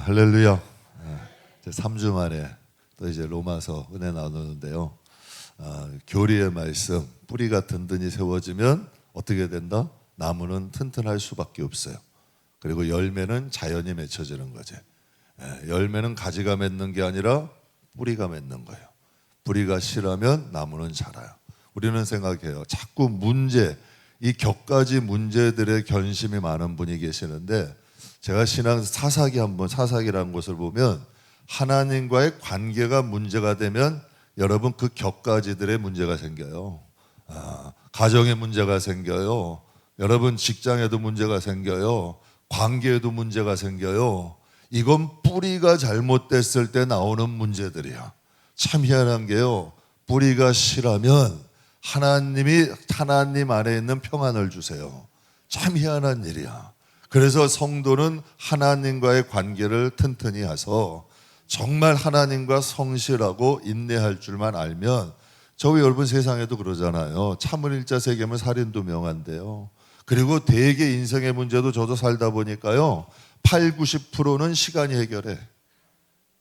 할렐루야. 이제 3주 만에 또 이제 로마서 은혜 나누는데요. 교리의 말씀, 뿌리가 든든히 세워지면 어떻게 된다? 나무는 튼튼할 수밖에 없어요. 그리고 열매는 자연히 맺혀지는 거지. 열매는 가지가 맺는 게 아니라 뿌리가 맺는 거예요. 뿌리가 실하면 나무는 자라요. 우리는 생각해요. 자꾸 문제, 이 격가지 문제들에 견심이 많은 분이 계시는데, 제가 신앙 사사기라는 것을 보면 하나님과의 관계가 문제가 되면 여러분 그 격가지들의 문제가 생겨요. 가정에 문제가 생겨요. 여러분 직장에도 문제가 생겨요. 관계에도 문제가 생겨요. 이건 뿌리가 잘못됐을 때 나오는 문제들이야. 참 희한한 게요, 뿌리가 실하면 하나님 안에 있는 평안을 주세요. 참 희한한 일이야. 그래서 성도는 하나님과의 관계를 튼튼히 해서 정말 하나님과 성실하고 인내할 줄만 알면, 저희 여러분 세상에도 그러잖아요. 참을 일자 세겜은 살인도 명한데요. 그리고 대개 인생의 문제도 저도 살다 보니까요, 80~90%는 시간이 해결해.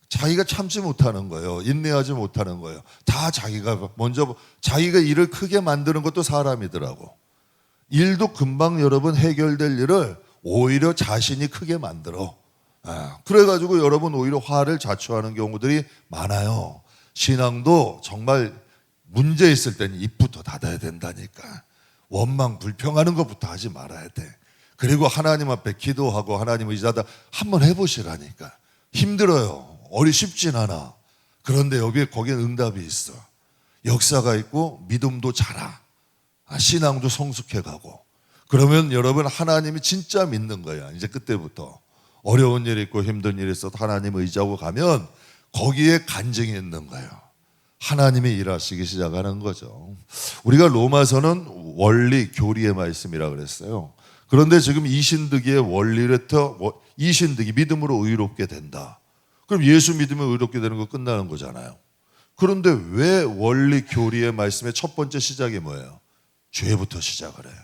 자기가 참지 못하는 거예요. 인내하지 못하는 거예요. 다 자기가 먼저 자기가 일을 크게 만드는 것도 사람이더라고. 일도 금방 여러분 해결될 일을 오히려 자신이 크게 만들어. 그래가지고 여러분 오히려 화를 자초하는 경우들이 많아요. 신앙도 정말 문제 있을 때는 입부터 닫아야 된다니까. 원망 불평하는 것부터 하지 말아야 돼. 그리고 하나님 앞에 기도하고 하나님 의지하다 한번 해보시라니까. 힘들어요. 쉽진 않아. 그런데 거기에 응답이 있어. 역사가 있고 믿음도 자라. 신앙도 성숙해가고. 그러면 여러분 하나님이 진짜 믿는 거야. 이제 그때부터 어려운 일 있고 힘든 일 있어도 하나님 의지하고 가면 거기에 간증이 있는 거예요. 하나님이 일하시기 시작하는 거죠. 우리가 로마서는 원리, 교리의 말씀이라 그랬어요. 그런데 지금 이신득이의 원리부터 이신득이 믿음으로 의롭게 된다. 그럼 예수 믿으면 의롭게 되는 거 끝나는 거잖아요. 그런데 왜 원리, 교리의 말씀의 첫 번째 시작이 뭐예요? 죄부터 시작을 해요.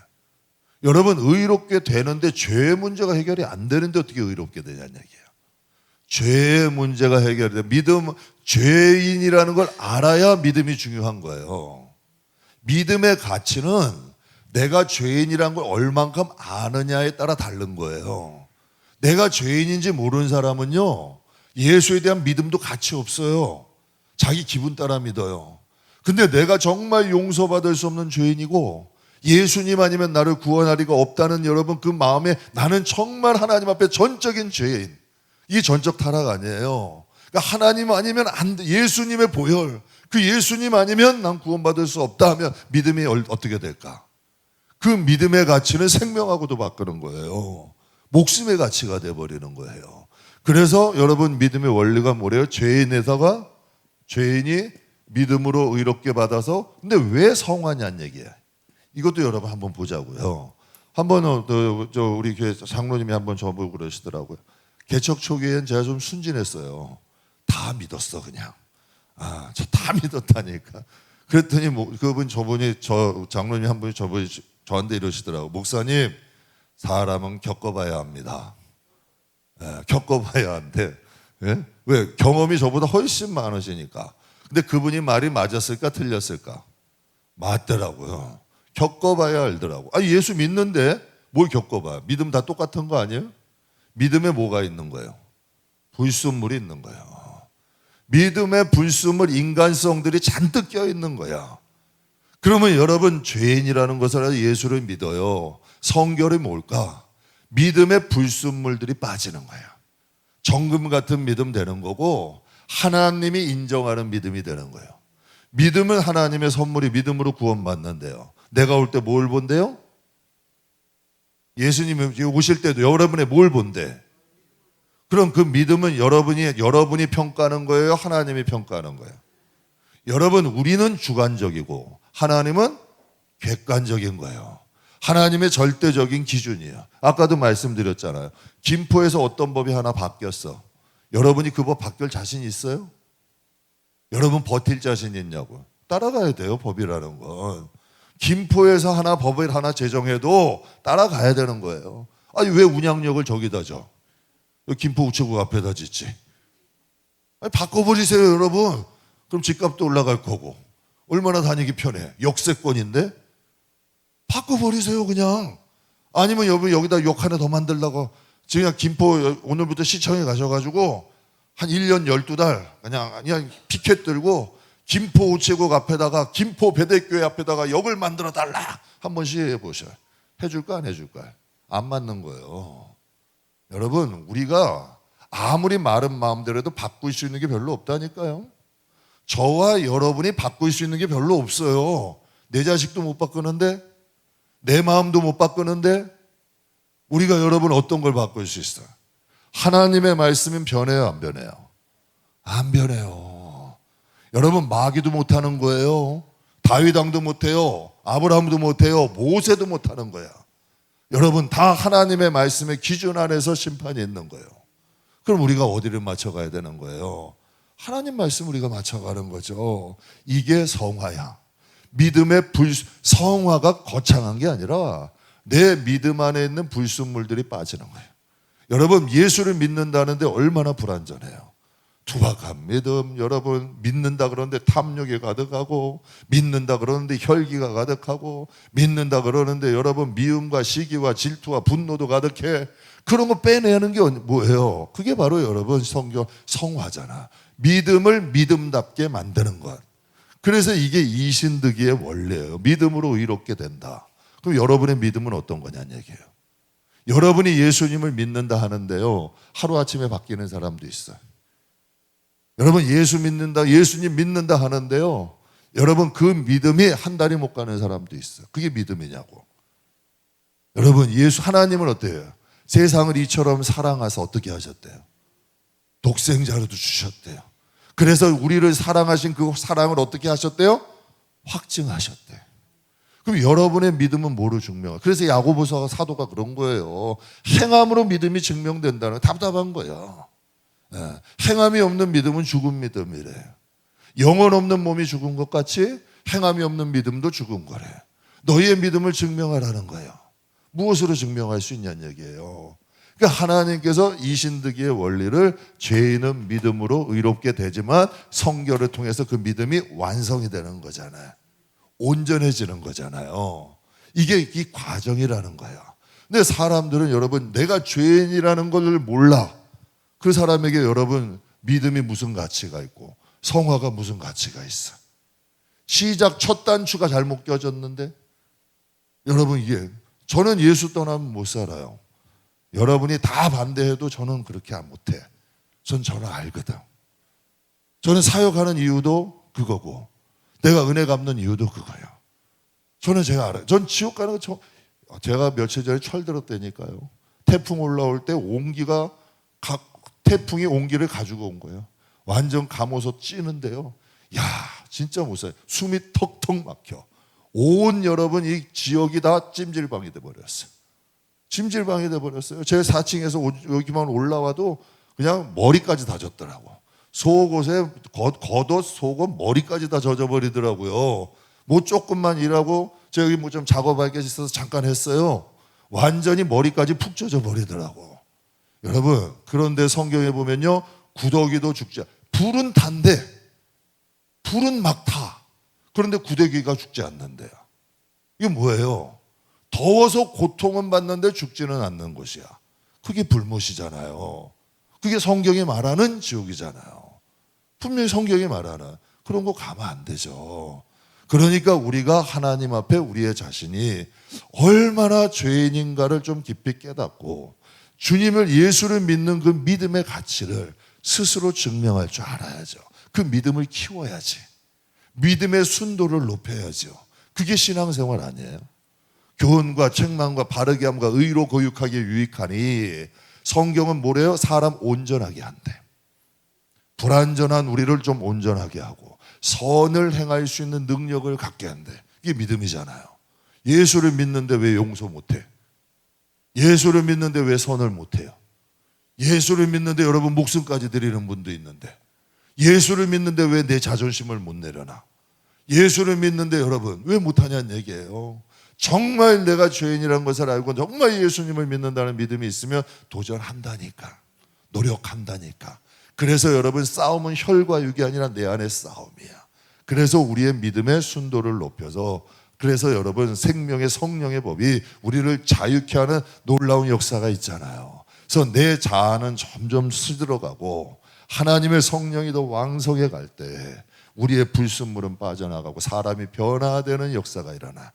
여러분 의롭게 되는데 죄의 문제가 해결이 안 되는데 어떻게 의롭게 되냐는 얘기예요. 죄의 문제가 해결돼. 죄인이라는 걸 알아야 믿음이 중요한 거예요. 믿음의 가치는 내가 죄인이라는 걸 얼만큼 아느냐에 따라 다른 거예요. 내가 죄인인지 모르는 사람은요, 예수에 대한 믿음도 가치 없어요. 자기 기분 따라 믿어요. 근데 내가 정말 용서받을 수 없는 죄인이고 예수님 아니면 나를 구원할 리가 없다는 여러분 그 마음에 나는 정말 하나님 앞에 전적인 죄인. 이게 전적 타락 아니에요. 그러니까 하나님 아니면 안 돼. 예수님의 보혈. 그 예수님 아니면 난 구원받을 수 없다 하면 믿음이 어떻게 될까? 그 믿음의 가치는 생명하고도 바꾸는 거예요. 목숨의 가치가 돼버리는 거예요. 그래서 여러분 믿음의 원리가 뭐래요? 죄인에다가 죄인이 믿음으로 의롭게 받아서, 근데 왜 성화냐는 얘기예요. 이것도 여러분 한번 보자고요. 한번 우리 교회 장로님이 한번 저보고 그러시더라고요. 개척 초기엔 제가 좀 순진했어요. 다 믿었어 그냥. 저 다 믿었다니까. 그랬더니 장로님 한 분이 저한테 이러시더라고요. 목사님, 사람은 겪어봐야 합니다. 겪어봐야 한대. 예? 왜? 경험이 저보다 훨씬 많으시니까. 근데 그분이 말이 맞았을까 틀렸을까? 맞더라고요. 겪어봐야 알더라고. 예수 믿는데 뭘 겪어봐? 믿음 다 똑같은 거 아니에요? 믿음에 뭐가 있는 거예요? 불순물이 있는 거예요. 믿음의 불순물, 인간성들이 잔뜩 껴있는 거야. 그러면 여러분 죄인이라는 것을 예수를 믿어요. 성결이 뭘까? 믿음의 불순물들이 빠지는 거야. 정금 같은 믿음 되는 거고 하나님이 인정하는 믿음이 되는 거예요. 믿음은 하나님의 선물이 믿음으로 구원받는데요. 내가 올 때 뭘 본대요? 예수님이 오실 때도 여러분의 뭘 본대? 그럼 그 믿음은 여러분이 평가하는 거예요? 하나님이 평가하는 거예요? 여러분, 우리는 주관적이고 하나님은 객관적인 거예요. 하나님의 절대적인 기준이에요. 아까도 말씀드렸잖아요. 김포에서 어떤 법이 하나 바뀌었어. 여러분이 그 법 바뀔 자신 있어요? 여러분 버틸 자신 있냐고. 따라가야 돼요. 법이라는 건. 김포에서 법을 하나 제정해도 따라가야 되는 거예요. 왜 운양력을 저기다 줘? 김포 우체국 앞에다 짓지. 아니, 바꿔버리세요, 여러분. 그럼 집값도 올라갈 거고. 얼마나 다니기 편해. 역세권인데? 바꿔버리세요, 그냥. 아니면 여러분 여기다 욕 하나 더 만들려고 지금 김포 오늘부터 시청에 가셔가지고 한 1년 12달 그냥 피켓 들고 김포 우체국 앞에다가 김포 배대교회 앞에다가 역을 만들어 달라 한 번씩 해보셔요. 해줄까 안 해줄까? 안 맞는 거예요. 여러분 우리가 아무리 마른 마음대로 해도 바꿀 수 있는 게 별로 없다니까요. 저와 여러분이 바꿀 수 있는 게 별로 없어요. 내 자식도 못 바꾸는데 내 마음도 못 바꾸는데 우리가 여러분 어떤 걸 바꿀 수 있어요? 하나님의 말씀은 변해요 안 변해요? 안 변해요. 여러분 마귀도 못하는 거예요. 다윗 왕도 못해요. 아브라함도 못해요. 모세도 못하는 거야. 여러분 다 하나님의 말씀의 기준 안에서 심판이 있는 거예요. 그럼 우리가 어디를 맞춰가야 되는 거예요? 하나님 말씀 우리가 맞춰가는 거죠. 이게 성화야. 믿음의 성화가 거창한 게 아니라 내 믿음 안에 있는 불순물들이 빠지는 거예요. 여러분 예수를 믿는다는데 얼마나 불완전해요. 투박한 믿음. 여러분 믿는다 그러는데 탐욕이 가득하고, 믿는다 그러는데 혈기가 가득하고, 믿는다 그러는데 여러분 미움과 시기와 질투와 분노도 가득해. 그런 거 빼내는 게 뭐예요? 그게 바로 여러분 성경 성화잖아. 믿음을 믿음답게 만드는 것. 그래서 이게 이신득이의 원리예요. 믿음으로 의롭게 된다. 그럼 여러분의 믿음은 어떤 거냐는 얘기예요. 여러분이 예수님을 믿는다 하는데요, 하루아침에 바뀌는 사람도 있어요. 여러분 예수 믿는다, 예수님 믿는다 하는데요, 여러분 그 믿음이 한 달이 못 가는 사람도 있어요. 그게 믿음이냐고. 여러분 예수 하나님은 어때요? 세상을 이처럼 사랑하사 어떻게 하셨대요? 독생자로도 주셨대요. 그래서 우리를 사랑하신 그 사랑을 어떻게 하셨대요? 확증하셨대요. 그럼 여러분의 믿음은 뭐로 증명해요? 그래서 야고보서 사도가 그런 거예요. 행함으로 믿음이 증명된다는, 답답한 거야. 행함이 없는 믿음은 죽은 믿음이래. 영혼 없는 몸이 죽은 것 같이 행함이 없는 믿음도 죽은 거래. 너희의 믿음을 증명하라는 거예요. 무엇으로 증명할 수 있냐는 얘기예요. 그러니까 하나님께서 이신득이의 원리를 죄인은 믿음으로 의롭게 되지만 성결을 통해서 그 믿음이 완성이 되는 거잖아요. 온전해지는 거잖아요. 이게 이 과정이라는 거야. 근데 사람들은 여러분 내가 죄인이라는 걸 몰라. 그 사람에게 여러분 믿음이 무슨 가치가 있고 성화가 무슨 가치가 있어. 시작 첫 단추가 잘못 껴졌는데 여러분 이게 저는 예수 떠나면 못 살아요. 여러분이 다 반대해도 저는 그렇게 못해. 저는 알거든. 저는 사역하는 이유도 그거고 내가 은혜 갚는 이유도 그거예요. 저는 제가 알아요. 전 지옥 가는 거 제가 며칠 전에 철들었다니까요. 태풍 올라올 때 태풍이 온기를 가지고 온 거예요. 완전 감어서 찌는데요. 야 진짜 못 살아요. 숨이 턱턱 막혀. 온 여러분 이 지역이 다 찜질방이 돼버렸어요. 찜질방이 돼버렸어요. 제 4층에서 여기만 올라와도 그냥 머리까지 다 젖더라고. 속옷에 겉옷 속옷 머리까지 다 젖어버리더라고요. 뭐 조금만 일하고 저기 뭐 좀 작업할 게 있어서 잠깐 했어요. 완전히 머리까지 푹 젖어버리더라고. 여러분 그런데 성경에 보면요, 구더기도 죽지, 불은 단데 불은 막 타. 그런데 구더기가 죽지 않는데요. 이게 뭐예요? 더워서 고통은 받는데 죽지는 않는 곳이야. 그게 불못이잖아요. 그게 성경이 말하는 지옥이잖아요. 분명히 성경이 말하는 그런 거 가면 안 되죠. 그러니까 우리가 하나님 앞에 우리의 자신이 얼마나 죄인인가를 좀 깊이 깨닫고 주님을 예수를 믿는 그 믿음의 가치를 스스로 증명할 줄 알아야죠. 그 믿음을 키워야지. 믿음의 순도를 높여야죠. 그게 신앙생활 아니에요? 교훈과 책망과 바르게 함과 의로 거룩하게 유익하니 성경은 뭐래요? 사람 온전하게 한대. 불완전한 우리를 좀 온전하게 하고 선을 행할 수 있는 능력을 갖게 한대. 이게 믿음이잖아요. 예수를 믿는데 왜 용서 못해? 예수를 믿는데 왜 선을 못해요? 예수를 믿는데 여러분 목숨까지 드리는 분도 있는데 예수를 믿는데 왜 내 자존심을 못 내려놔? 예수를 믿는데 여러분 왜 못하냐는 얘기예요. 정말 내가 죄인이라는 것을 알고 정말 예수님을 믿는다는 믿음이 있으면 도전한다니까. 노력한다니까. 그래서 여러분, 싸움은 혈과 육이 아니라 내 안의 싸움이야. 그래서 우리의 믿음의 순도를 높여서, 그래서 여러분, 생명의 성령의 법이 우리를 자유케 하는 놀라운 역사가 있잖아요. 그래서 내 자아는 점점 시들어가고 하나님의 성령이 더 왕성해 갈 때 우리의 불순물은 빠져나가고 사람이 변화되는 역사가 일어나.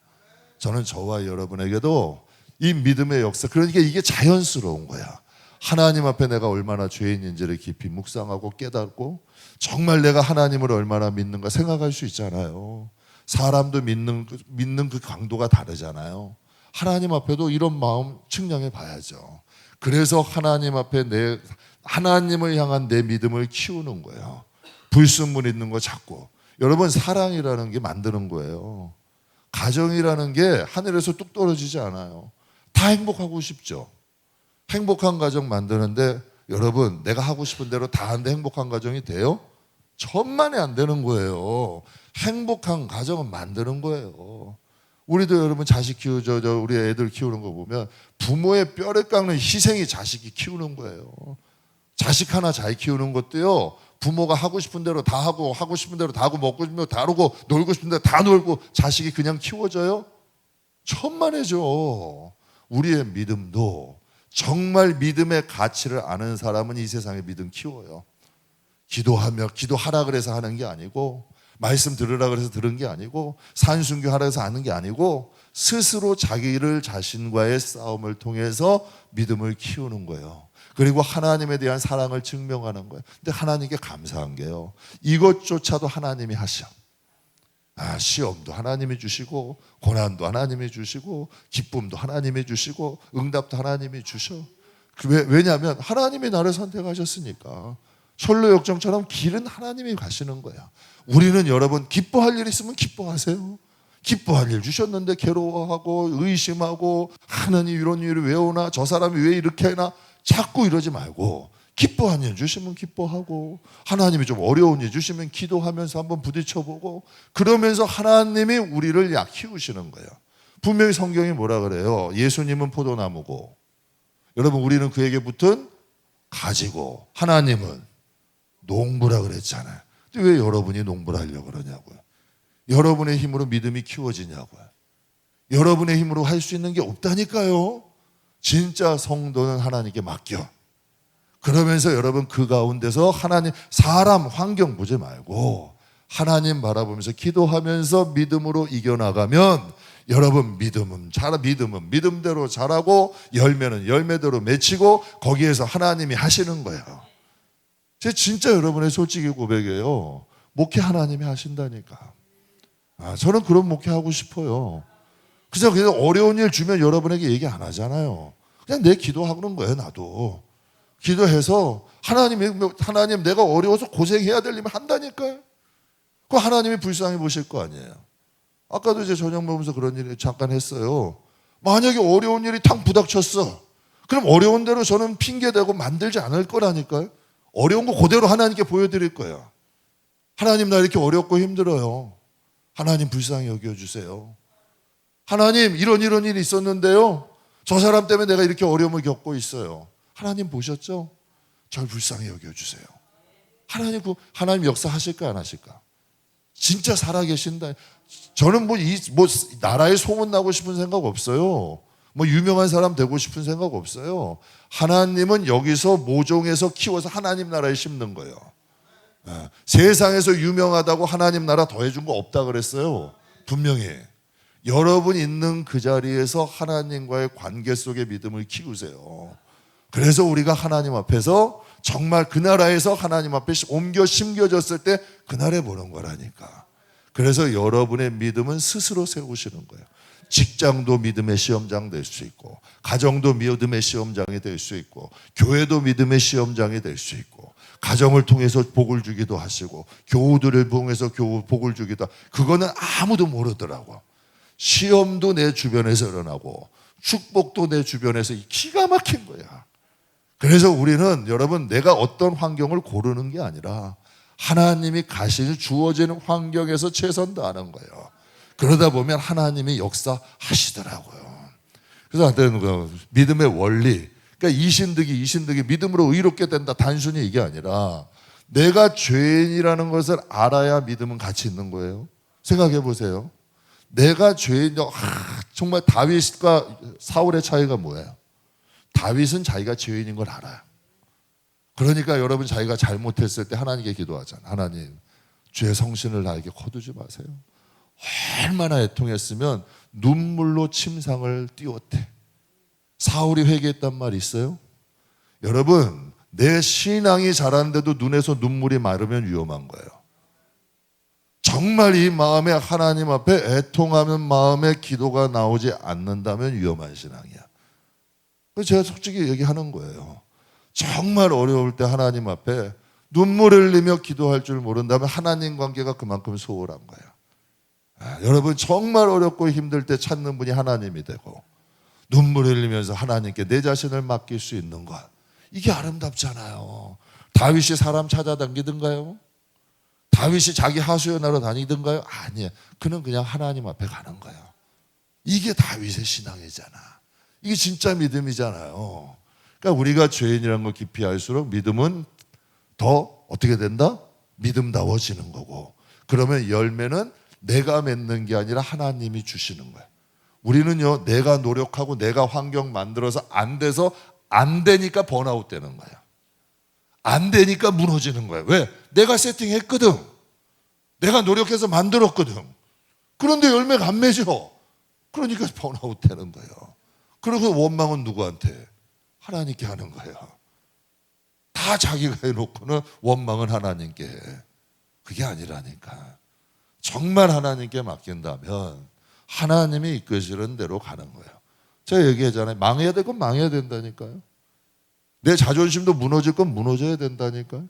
저는 저와 여러분에게도 이 믿음의 역사, 그러니까 이게 자연스러운 거야. 하나님 앞에 내가 얼마나 죄인인지를 깊이 묵상하고 깨닫고 정말 내가 하나님을 얼마나 믿는가 생각할 수 있잖아요. 사람도 믿는 그 강도가 다르잖아요. 하나님 앞에도 이런 마음 측량해 봐야죠. 그래서 하나님 앞에 하나님을 향한 내 믿음을 키우는 거예요. 불순물 있는 거 찾고. 여러분, 사랑이라는 게 만드는 거예요. 가정이라는 게 하늘에서 뚝 떨어지지 않아요. 다 행복하고 싶죠. 행복한 가정 만드는데 여러분, 내가 하고 싶은 대로 다 하는데 행복한 가정이 돼요? 천만에 안 되는 거예요. 행복한 가정은 만드는 거예요. 우리도 여러분 자식 우리 애들 키우는 거 보면 부모의 뼈를 깎는 희생이 자식이 키우는 거예요. 자식 하나 잘 키우는 것도요, 부모가 하고 싶은 대로 다 하고, 하고 싶은 대로 다 하고, 먹고 싶은 대로 다 하고, 놀고 싶은 대로 다 놀고, 자식이 그냥 키워져요? 천만에죠. 우리의 믿음도 정말 믿음의 가치를 아는 사람은 이 세상에 믿음 키워요. 기도하라 그래서 하는 게 아니고, 말씀 들으라 그래서 들은 게 아니고, 산순교하라 해서 하는 게 아니고, 스스로 자기를 자신과의 싸움을 통해서 믿음을 키우는 거예요. 그리고 하나님에 대한 사랑을 증명하는 거예요. 근데 하나님께 감사한 게요, 이것조차도 하나님이 하셔. 시험도 하나님이 주시고, 고난도 하나님이 주시고, 기쁨도 하나님이 주시고, 응답도 하나님이 주셔. 왜냐하면 하나님이 나를 선택하셨으니까. 솔로 역정처럼 길은 하나님이 가시는 거야. 우리는 여러분, 기뻐할 일 있으면 기뻐하세요. 기뻐할 일 주셨는데 괴로워하고 의심하고, 하나님 이런 일을 왜 오나, 저 사람이 왜 이렇게 하나, 자꾸 이러지 말고 기뻐하는 일 주시면 기뻐하고, 하나님이 좀 어려운 일 주시면 기도하면서 한번 부딪혀보고, 그러면서 하나님이 우리를 키우시는 거예요. 분명히 성경이 뭐라 그래요? 예수님은 포도나무고, 여러분 우리는 그에게 붙은 가지고, 하나님은 농부라 그랬잖아요. 근데 왜 여러분이 농부를 하려고 그러냐고요? 여러분의 힘으로 믿음이 키워지냐고요? 여러분의 힘으로 할 수 있는 게 없다니까요. 진짜 성도는 하나님께 맡겨. 그러면서 여러분 그 가운데서 하나님, 사람, 환경 보지 말고 하나님 바라보면서 기도하면서 믿음으로 이겨나가면, 여러분 믿음은 믿음대로 자라고, 열매는 열매대로 맺히고, 거기에서 하나님이 하시는 거예요. 제 진짜 여러분의 솔직히 고백이에요. 목회 하나님이 하신다니까. 저는 그런 목회 하고 싶어요. 그래서 어려운 일 주면 여러분에게 얘기 안 하잖아요. 그냥 내 기도하는 거예요. 나도 기도해서 하나님 내가 어려워서 고생해야 될 일만 한다니까요. 그 하나님이 불쌍히 보실 거 아니에요. 아까도 이제 저녁 먹으면서 그런 일 잠깐 했어요. 만약에 어려운 일이 탕 부닥쳤어, 그럼 어려운 대로 저는 핑계대고 만들지 않을 거라니까요. 어려운 거 그대로 하나님께 보여드릴 거예요. 하나님, 나 이렇게 어렵고 힘들어요. 하나님 불쌍히 여겨주세요. 하나님, 이런 일이 있었는데요, 저 사람 때문에 내가 이렇게 어려움을 겪고 있어요. 하나님 보셨죠? 절 불쌍히 여겨주세요. 하나님 역사하실까 안 하실까? 진짜 살아계신다. 저는 나라에 소문나고 싶은 생각 없어요. 유명한 사람 되고 싶은 생각 없어요. 하나님은 여기서 모종에서 키워서 하나님 나라에 심는 거예요. 세상에서 유명하다고 하나님 나라 더해준 거 없다 그랬어요. 분명히. 여러분 있는 그 자리에서 하나님과의 관계 속의 믿음을 키우세요. 그래서 우리가 하나님 앞에서 정말 그 나라에서 하나님 앞에 심겨졌을 때 그날에 보는 거라니까. 그래서 여러분의 믿음은 스스로 세우시는 거예요. 직장도 믿음의 시험장 될 수 있고, 가정도 믿음의 시험장이 될 수 있고, 교회도 믿음의 시험장이 될 수 있고, 가정을 통해서 복을 주기도 하시고, 교우들을 통해서 복을 주기도 하고, 그거는 아무도 모르더라고. 시험도 내 주변에서 일어나고 축복도 내 주변에서 기가 막힌 거야. 그래서 우리는 여러분, 내가 어떤 환경을 고르는 게 아니라 하나님이 주어지는 환경에서 최선 다하는 거예요. 그러다 보면 하나님이 역사하시더라고요. 그래서 믿음의 원리, 그러니까 이신득이 믿음으로 의롭게 된다. 단순히 이게 아니라 내가 죄인이라는 것을 알아야 믿음은 같이 있는 거예요. 생각해 보세요. 내가 죄인이다. 정말 다윗과 사울의 차이가 뭐예요? 다윗은 자기가 죄인인 걸 알아요. 그러니까 여러분 자기가 잘못했을 때 하나님께 기도하잖아요. 하나님, 죄 성신을 나에게 거두지 마세요. 얼마나 애통했으면 눈물로 침상을 띄웠대. 사울이 회개했단 말이 있어요? 여러분, 내 신앙이 자랐는데도 눈에서 눈물이 마르면 위험한 거예요. 정말 이 마음에 하나님 앞에 애통하는 마음에 기도가 나오지 않는다면 위험한 신앙이야. 그래서 제가 솔직히 얘기하는 거예요. 정말 어려울 때 하나님 앞에 눈물 흘리며 기도할 줄 모른다면 하나님 관계가 그만큼 소홀한 거예요. 여러분 정말 어렵고 힘들 때 찾는 분이 하나님이 되고 눈물 흘리면서 하나님께 내 자신을 맡길 수 있는 것, 이게 아름답잖아요. 다윗이 사람 찾아다니던가요? 다윗이 자기 하수연하러 다니던가요? 아니에요. 그는 그냥 하나님 앞에 가는 거예요. 이게 다윗의 신앙이잖아. 이게 진짜 믿음이잖아요. 그러니까 우리가 죄인이라는 걸 깊이 알수록 믿음은 더 어떻게 된다? 믿음다워지는 거고, 그러면 열매는 내가 맺는 게 아니라 하나님이 주시는 거예요. 우리는요, 내가 노력하고 내가 환경 만들어서 안 돼서 안 되니까 번아웃 되는 거예요. 안 되니까 무너지는 거예요. 왜? 내가 세팅했거든. 내가 노력해서 만들었거든. 그런데 열매가 안 맺어. 그러니까 번아웃 되는 거예요. 그리고 원망은 누구한테? 하나님께 하는 거예요. 다 자기가 해놓고는 원망은 하나님께 해. 그게 아니라니까. 정말 하나님께 맡긴다면 하나님이 이끄시는 대로 가는 거예요. 제가 얘기하잖아요. 망해야 될 건 망해야 된다니까요. 내 자존심도 무너질 건 무너져야 된다니까요.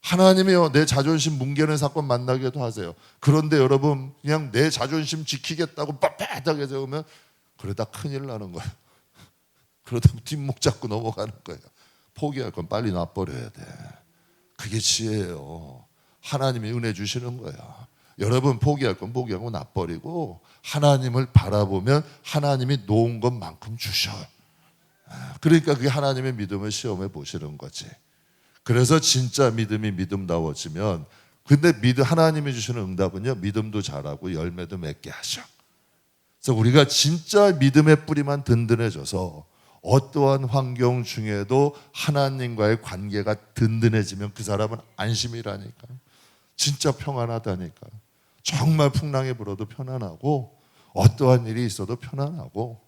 하나님이요, 내 자존심 뭉개는 사건 만나게도 하세요. 그런데 여러분 그냥 내 자존심 지키겠다고 빳빳하게 세우면 그러다 큰일 나는 거예요. 그러다 뒷목 잡고 넘어가는 거예요. 포기할 건 빨리 놔버려야 돼. 그게 지혜예요. 하나님이 은혜 주시는 거예요. 여러분 포기할 건 포기하고 놔버리고 하나님을 바라보면 하나님이 놓은 것만큼 주셔요. 그러니까 그게 하나님의 믿음을 시험해 보시는 거지. 그래서 진짜 믿음이 믿음다워지면, 근데 하나님이 주시는 응답은요, 믿음도 자라고 열매도 맺게 하셔. 그래서 우리가 진짜 믿음의 뿌리만 든든해져서 어떠한 환경 중에도 하나님과의 관계가 든든해지면 그 사람은 안심이라니까. 진짜 평안하다니까. 정말 풍랑이 불어도 편안하고 어떠한 일이 있어도 편안하고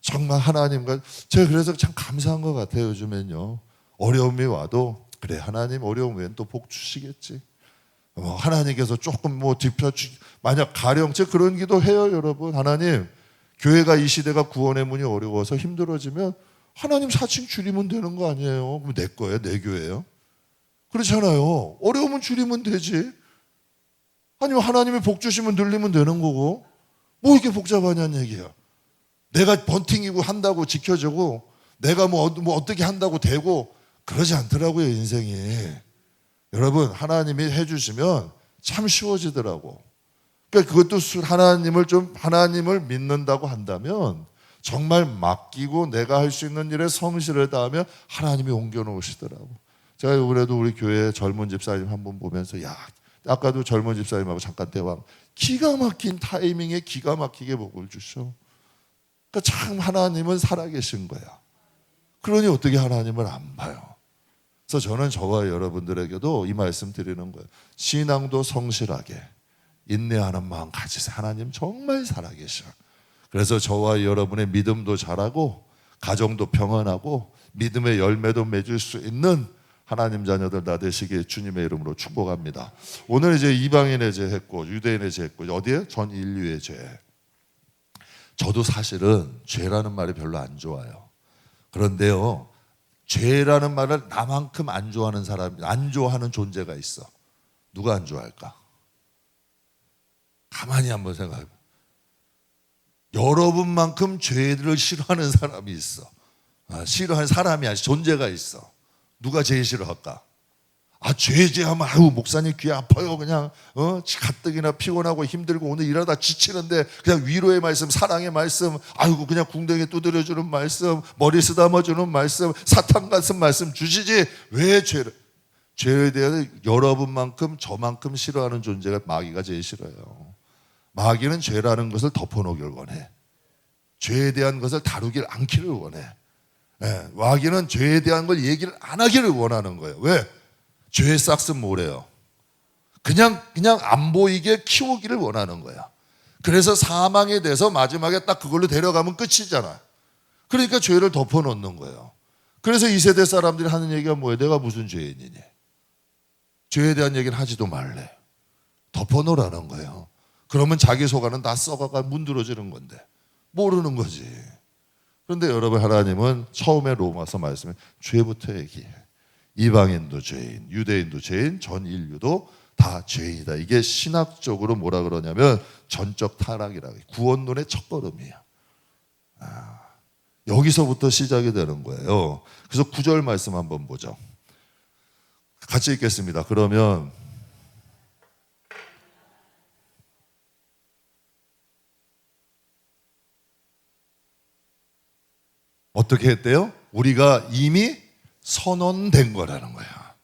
정말 하나님과, 제가 그래서 참 감사한 것 같아요. 요즘엔요, 어려움이 와도 그래, 하나님 어려움 외엔 또 복 주시겠지. 하나님께서 조금 만약 가령 제가 그런 기도 해요. 여러분, 하나님, 교회가 이 시대가 구원의 문이 어려워서 힘들어지면 하나님 4층 줄이면 되는 거 아니에요? 그럼 내 거예요? 내 교회예요? 그렇잖아요. 어려우면 줄이면 되지. 아니면 하나님이 복 주시면 늘리면 되는 거고, 뭐 이렇게 복잡하냐는 얘기야. 내가 번팅이고 한다고 지켜주고 내가 뭐 어떻게 한다고 되고 그러지 않더라고요, 인생이. 여러분, 하나님이 해주시면 참 쉬워지더라고. 그러니까 그것도 하나님을 믿는다고 한다면 정말 맡기고 내가 할 수 있는 일에 성실을 다하면 하나님이 옮겨 놓으시더라고. 제가 그래도 우리 교회 젊은 집사님 한 분 보면서, 야, 아까도 젊은 집사님하고 잠깐 대화, 기가 막힌 타이밍에 기가 막히게 복을 주셔. 그러니까 참 하나님은 살아계신 거야. 그러니 어떻게 하나님을 안 봐요? 그래서 저는 저와 여러분들에게도 이 말씀 드리는 거예요. 신앙도 성실하게 인내하는 마음 가지세요. 하나님 정말 살아계셔. 그래서 저와 여러분의 믿음도 자라고 가정도 평안하고 믿음의 열매도 맺을 수 있는 하나님 자녀들 다 되시길 주님의 이름으로 축복합니다. 오늘 이제 이방인의 죄 했고 유대인의 죄 했고 어디에? 전 인류의 죄. 저도 사실은 죄라는 말이 별로 안 좋아요. 그런데요, 죄라는 말을 나만큼 안 좋아하는 사람, 안 좋아하는 존재가 있어. 누가 안 좋아할까? 가만히 한번 생각해. 여러분만큼 죄를 싫어하는 사람이 있어. 싫어하는 사람이 아니라 존재가 있어. 누가 제일 싫어할까? 죄하면 아유 목사님 귀 아파요. 그냥 가뜩이나 피곤하고 힘들고 오늘 일하다 지치는데 그냥 위로의 말씀, 사랑의 말씀, 아이고 그냥 궁뎅이 두드려주는 말씀, 머리 쓰다듬어주는 말씀, 사탕 같은 말씀 주시지 왜 죄에 대한 여러분만큼 저만큼 싫어하는 존재가 마귀가 제일 싫어요. 마귀는 죄라는 것을 덮어놓기를 원해. 죄에 대한 것을 다루길 않기를 원해. 마귀는 죄에 대한 걸 얘기를 안 하기를 원하는 거예요. 왜? 죄의 싹은 뭐래요? 그냥 안 보이게 키우기를 원하는 거야. 그래서 사망에 대해서 마지막에 딱 그걸로 데려가면 끝이잖아. 그러니까 죄를 덮어놓는 거예요. 그래서 이 세대 사람들이 하는 얘기가 뭐예요? 내가 무슨 죄인이니? 죄에 대한 얘기는 하지도 말래. 덮어놓으라는 거예요. 그러면 자기 속안은 다 썩어가 문드러지는 건데 모르는 거지. 그런데 여러분, 하나님은 처음에 로마서 말씀에 죄부터 얘기해. 이방인도 죄인, 유대인도 죄인, 전 인류도 다 죄인이다. 이게 신학적으로 뭐라 그러냐면 전적 타락이라고. 구원론의 첫걸음이야. 여기서부터 시작이 되는 거예요. 그래서 9절 말씀 한번 보죠. 같이 읽겠습니다. 그러면 어떻게 했대요? 우리가 이미 선언된 거라는 거야.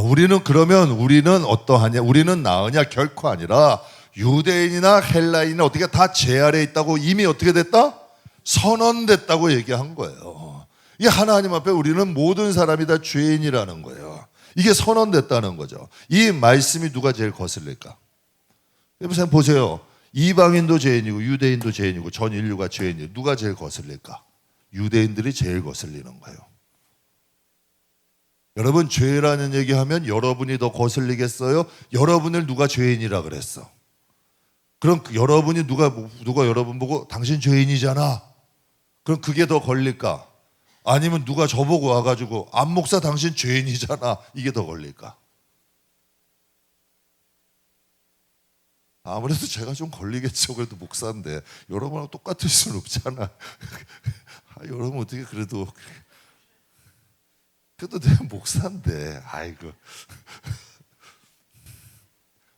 우리는 어떠하냐? 우리는 나으냐? 결코 아니라 유대인이나 헬라인이나 어떻게 다 죄 아래에 있다고 이미 어떻게 됐다? 선언됐다고 얘기한 거예요. 이게 하나님 앞에 우리는 모든 사람이 다 죄인이라는 거예요. 이게 선언됐다는 거죠. 이 말씀이 누가 제일 거슬릴까? 여러분 보세요. 이방인도 죄인이고 유대인도 죄인이고 전 인류가 죄인이고 누가 제일 거슬릴까? 유대인들이 제일 거슬리는 거예요. 여러분, 죄라는 얘기하면 여러분이 더 거슬리겠어요? 여러분을 누가 죄인이라 그랬어? 그럼 여러분이 누가 여러분 보고 당신 죄인이잖아. 그럼 그게 더 걸릴까? 아니면 누가 저보고 와가지고 안 목사 당신 죄인이잖아. 이게 더 걸릴까? 아무래도 제가 좀 걸리겠죠. 그래도 목사인데 여러분하고 똑같을 수는 없잖아. 여러분 어떻게 그래도 내가 목사인데 아이고.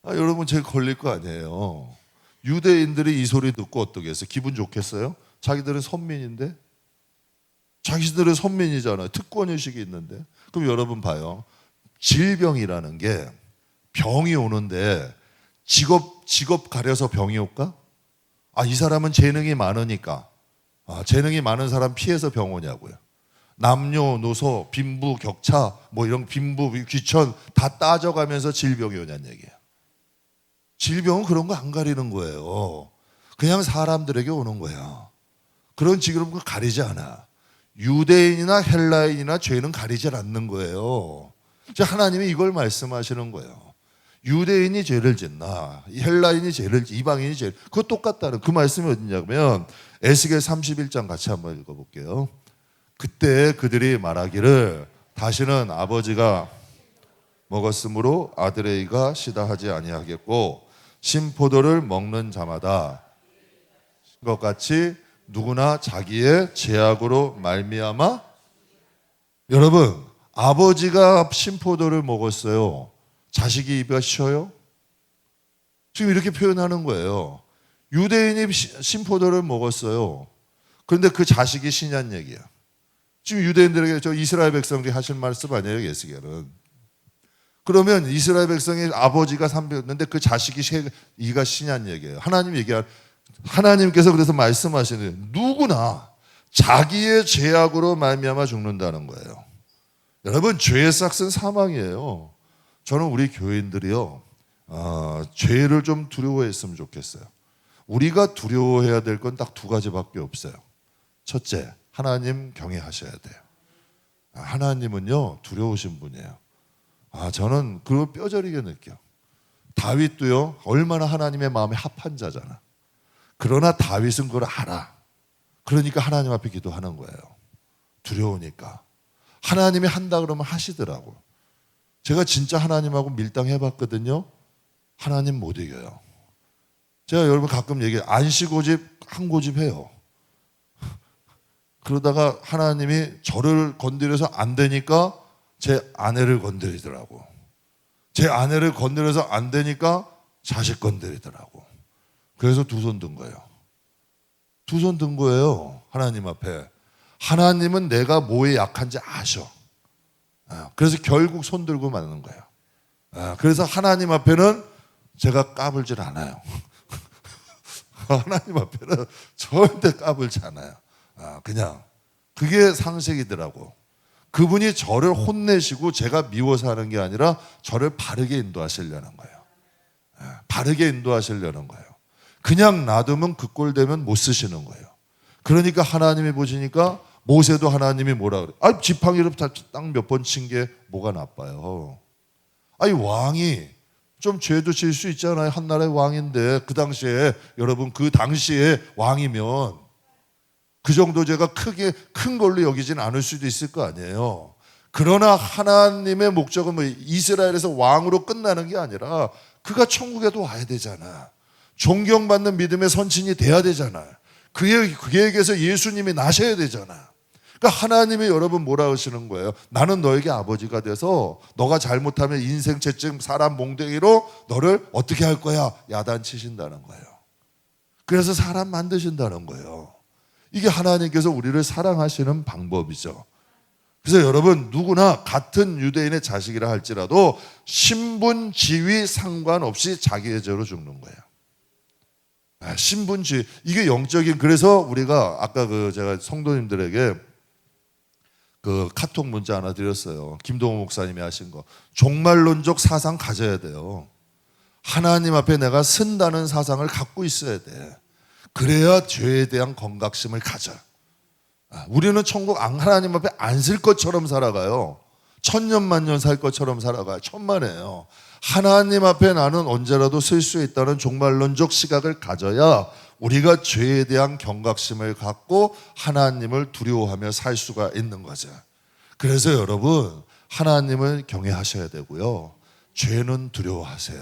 여러분 제가 걸릴 거 아니에요. 유대인들이 이 소리 듣고 어떻게 했어요? 기분 좋겠어요? 자기들은 선민인데? 자기들은 선민이잖아요. 특권의식이 있는데. 그럼 여러분 봐요. 질병이라는 게 병이 오는데 직업 가려서 병이 올까? 이 사람은 재능이 많으니까. 재능이 많은 사람 피해서 병 오냐고요. 남녀노소, 빈부, 격차, 뭐 이런 빈부, 귀천 다 따져가면서 질병이 오냐는 얘기예요. 질병은 그런 거 안 가리는 거예요. 그냥 사람들에게 오는 거야. 그런 직업은 가리지 않아. 유대인이나 헬라인이나 죄는 가리지 않는 거예요. 하나님이 이걸 말씀하시는 거예요. 유대인이 죄를 짓나, 헬라인이 죄를 짓나, 이방인이 죄를, 그거 똑같다는 그 말씀이 어디냐면 에스겔 31장 같이 한번 읽어볼게요. 그때 그들이 말하기를 다시는 아버지가 먹었으므로 아들의 이가 시다하지 아니하겠고 신포도를 먹는 자마다 것 같이 누구나 자기의 죄악으로 말미암아. 여러분, 아버지가 신포도를 먹었어요. 자식이 입에 쉬어요? 지금 이렇게 표현하는 거예요. 유대인이 신포도를 먹었어요. 그런데 그 자식이 신이란 얘기야. 지금 유대인들에게 저 이스라엘 백성들이 하신 말씀 아니에요, 에스겔은. 그러면 이스라엘 백성의 아버지가 삼켰는데 그 자식이 이가 신이란 얘기예요. 하나님께서 그래서 말씀하시는 누구나 자기의 죄악으로 말미암아 죽는다는 거예요. 여러분, 죄의 싹은 사망이에요. 저는 우리 교인들이요, 죄를 좀 두려워했으면 좋겠어요. 우리가 두려워해야 될 건 딱 두 가지밖에 없어요. 첫째, 하나님 경외하셔야 돼요. 하나님은요 두려우신 분이에요. 저는 그걸 뼈저리게 느껴. 다윗도요 얼마나 하나님의 마음에 합한 자잖아. 그러나 다윗은 그걸 알아. 그러니까 하나님 앞에 기도하는 거예요. 두려우니까. 하나님이 한다 그러면 하시더라고. 제가 진짜 하나님하고 밀당해봤거든요. 하나님 못 이겨요. 제가 여러분 가끔 얘기해요. 안식고집 한 고집 해요. 그러다가 하나님이 저를 건드려서 안 되니까 제 아내를 건드리더라고. 제 아내를 건드려서 안 되니까 자식 건드리더라고. 그래서 두 손 든 거예요. 두 손 든 거예요. 하나님 앞에. 하나님은 내가 뭐에 약한지 아셔. 그래서 결국 손 들고 맞는 거예요. 그래서 하나님 앞에는 제가 까불질 않아요. 하나님 앞에는 절대 까불지 않아요. 그냥 그게 상식이더라고. 그분이 저를 혼내시고 제가 미워서 하는 게 아니라 저를 바르게 인도하시려는 거예요. 바르게 인도하시려는 거예요. 그냥 놔두면 그 꼴 되면 못 쓰시는 거예요. 그러니까 하나님이 보시니까 모세도 하나님이 뭐라 그래? 지팡이로 딱 몇 번 친 게 뭐가 나빠요? 왕이 좀 죄도 질 수 있잖아요. 한 나라의 왕인데 그 당시에 여러분 그 당시에 왕이면 그 정도 죄가 큰 걸로 여기진 않을 수도 있을 거 아니에요. 그러나 하나님의 목적은 이스라엘에서 왕으로 끝나는 게 아니라 그가 천국에도 와야 되잖아. 존경받는 믿음의 선친이 돼야 되잖아. 그에게서 예수님이 나셔야 되잖아. 그러니까 하나님이 여러분 뭐라 하시는 거예요? 나는 너에게 아버지가 돼서 너가 잘못하면 인생 채증 사람 몽둥이로 너를 어떻게 할 거야? 야단치신다는 거예요. 그래서 사람 만드신다는 거예요. 이게 하나님께서 우리를 사랑하시는 방법이죠. 그래서 여러분 누구나 같은 유대인의 자식이라 할지라도 신분, 지위 상관없이 자기의 죄로 죽는 거예요. 신분, 지위 이게 영적인. 그래서 우리가 아까 제가 성도님들에게 카톡 문자 하나 드렸어요. 김동호 목사님이 하신 거. 종말론적 사상 가져야 돼요. 하나님 앞에 내가 쓴다는 사상을 갖고 있어야 돼. 그래야 죄에 대한 경각심을 가져. 우리는 천국 하나님 앞에 안 쓸 것처럼 살아가요. 천년만년 살 것처럼 살아가요. 천만에요. 하나님 앞에 나는 언제라도 쓸 수 있다는 종말론적 시각을 가져야 우리가 죄에 대한 경각심을 갖고 하나님을 두려워하며 살 수가 있는 거죠. 그래서 여러분 하나님을 경외하셔야 되고요. 죄는 두려워하세요.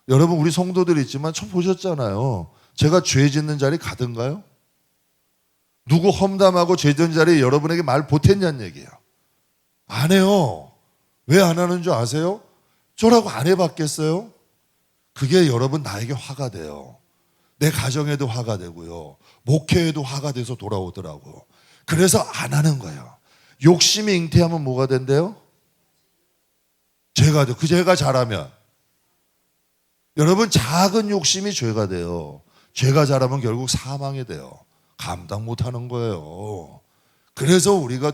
여러분 우리 성도들 있지만 참 보셨잖아요. 제가 죄 짓는 자리 가든가요? 누구 험담하고 죄 짓는 자리에 여러분에게 말 보탰냐는 얘기예요. 안 해요. 왜 안 하는 줄 아세요? 저라고 안 해봤겠어요? 그게 여러분 나에게 화가 돼요. 내 가정에도 화가 되고요. 목회에도 화가 돼서 돌아오더라고. 그래서 안 하는 거예요. 욕심이 잉태하면 뭐가 된대요? 죄가 돼요. 그 죄가 자라면 여러분 작은 욕심이 죄가 돼요. 죄가 자라면 결국 사망이 돼요. 감당 못하는 거예요. 그래서 우리가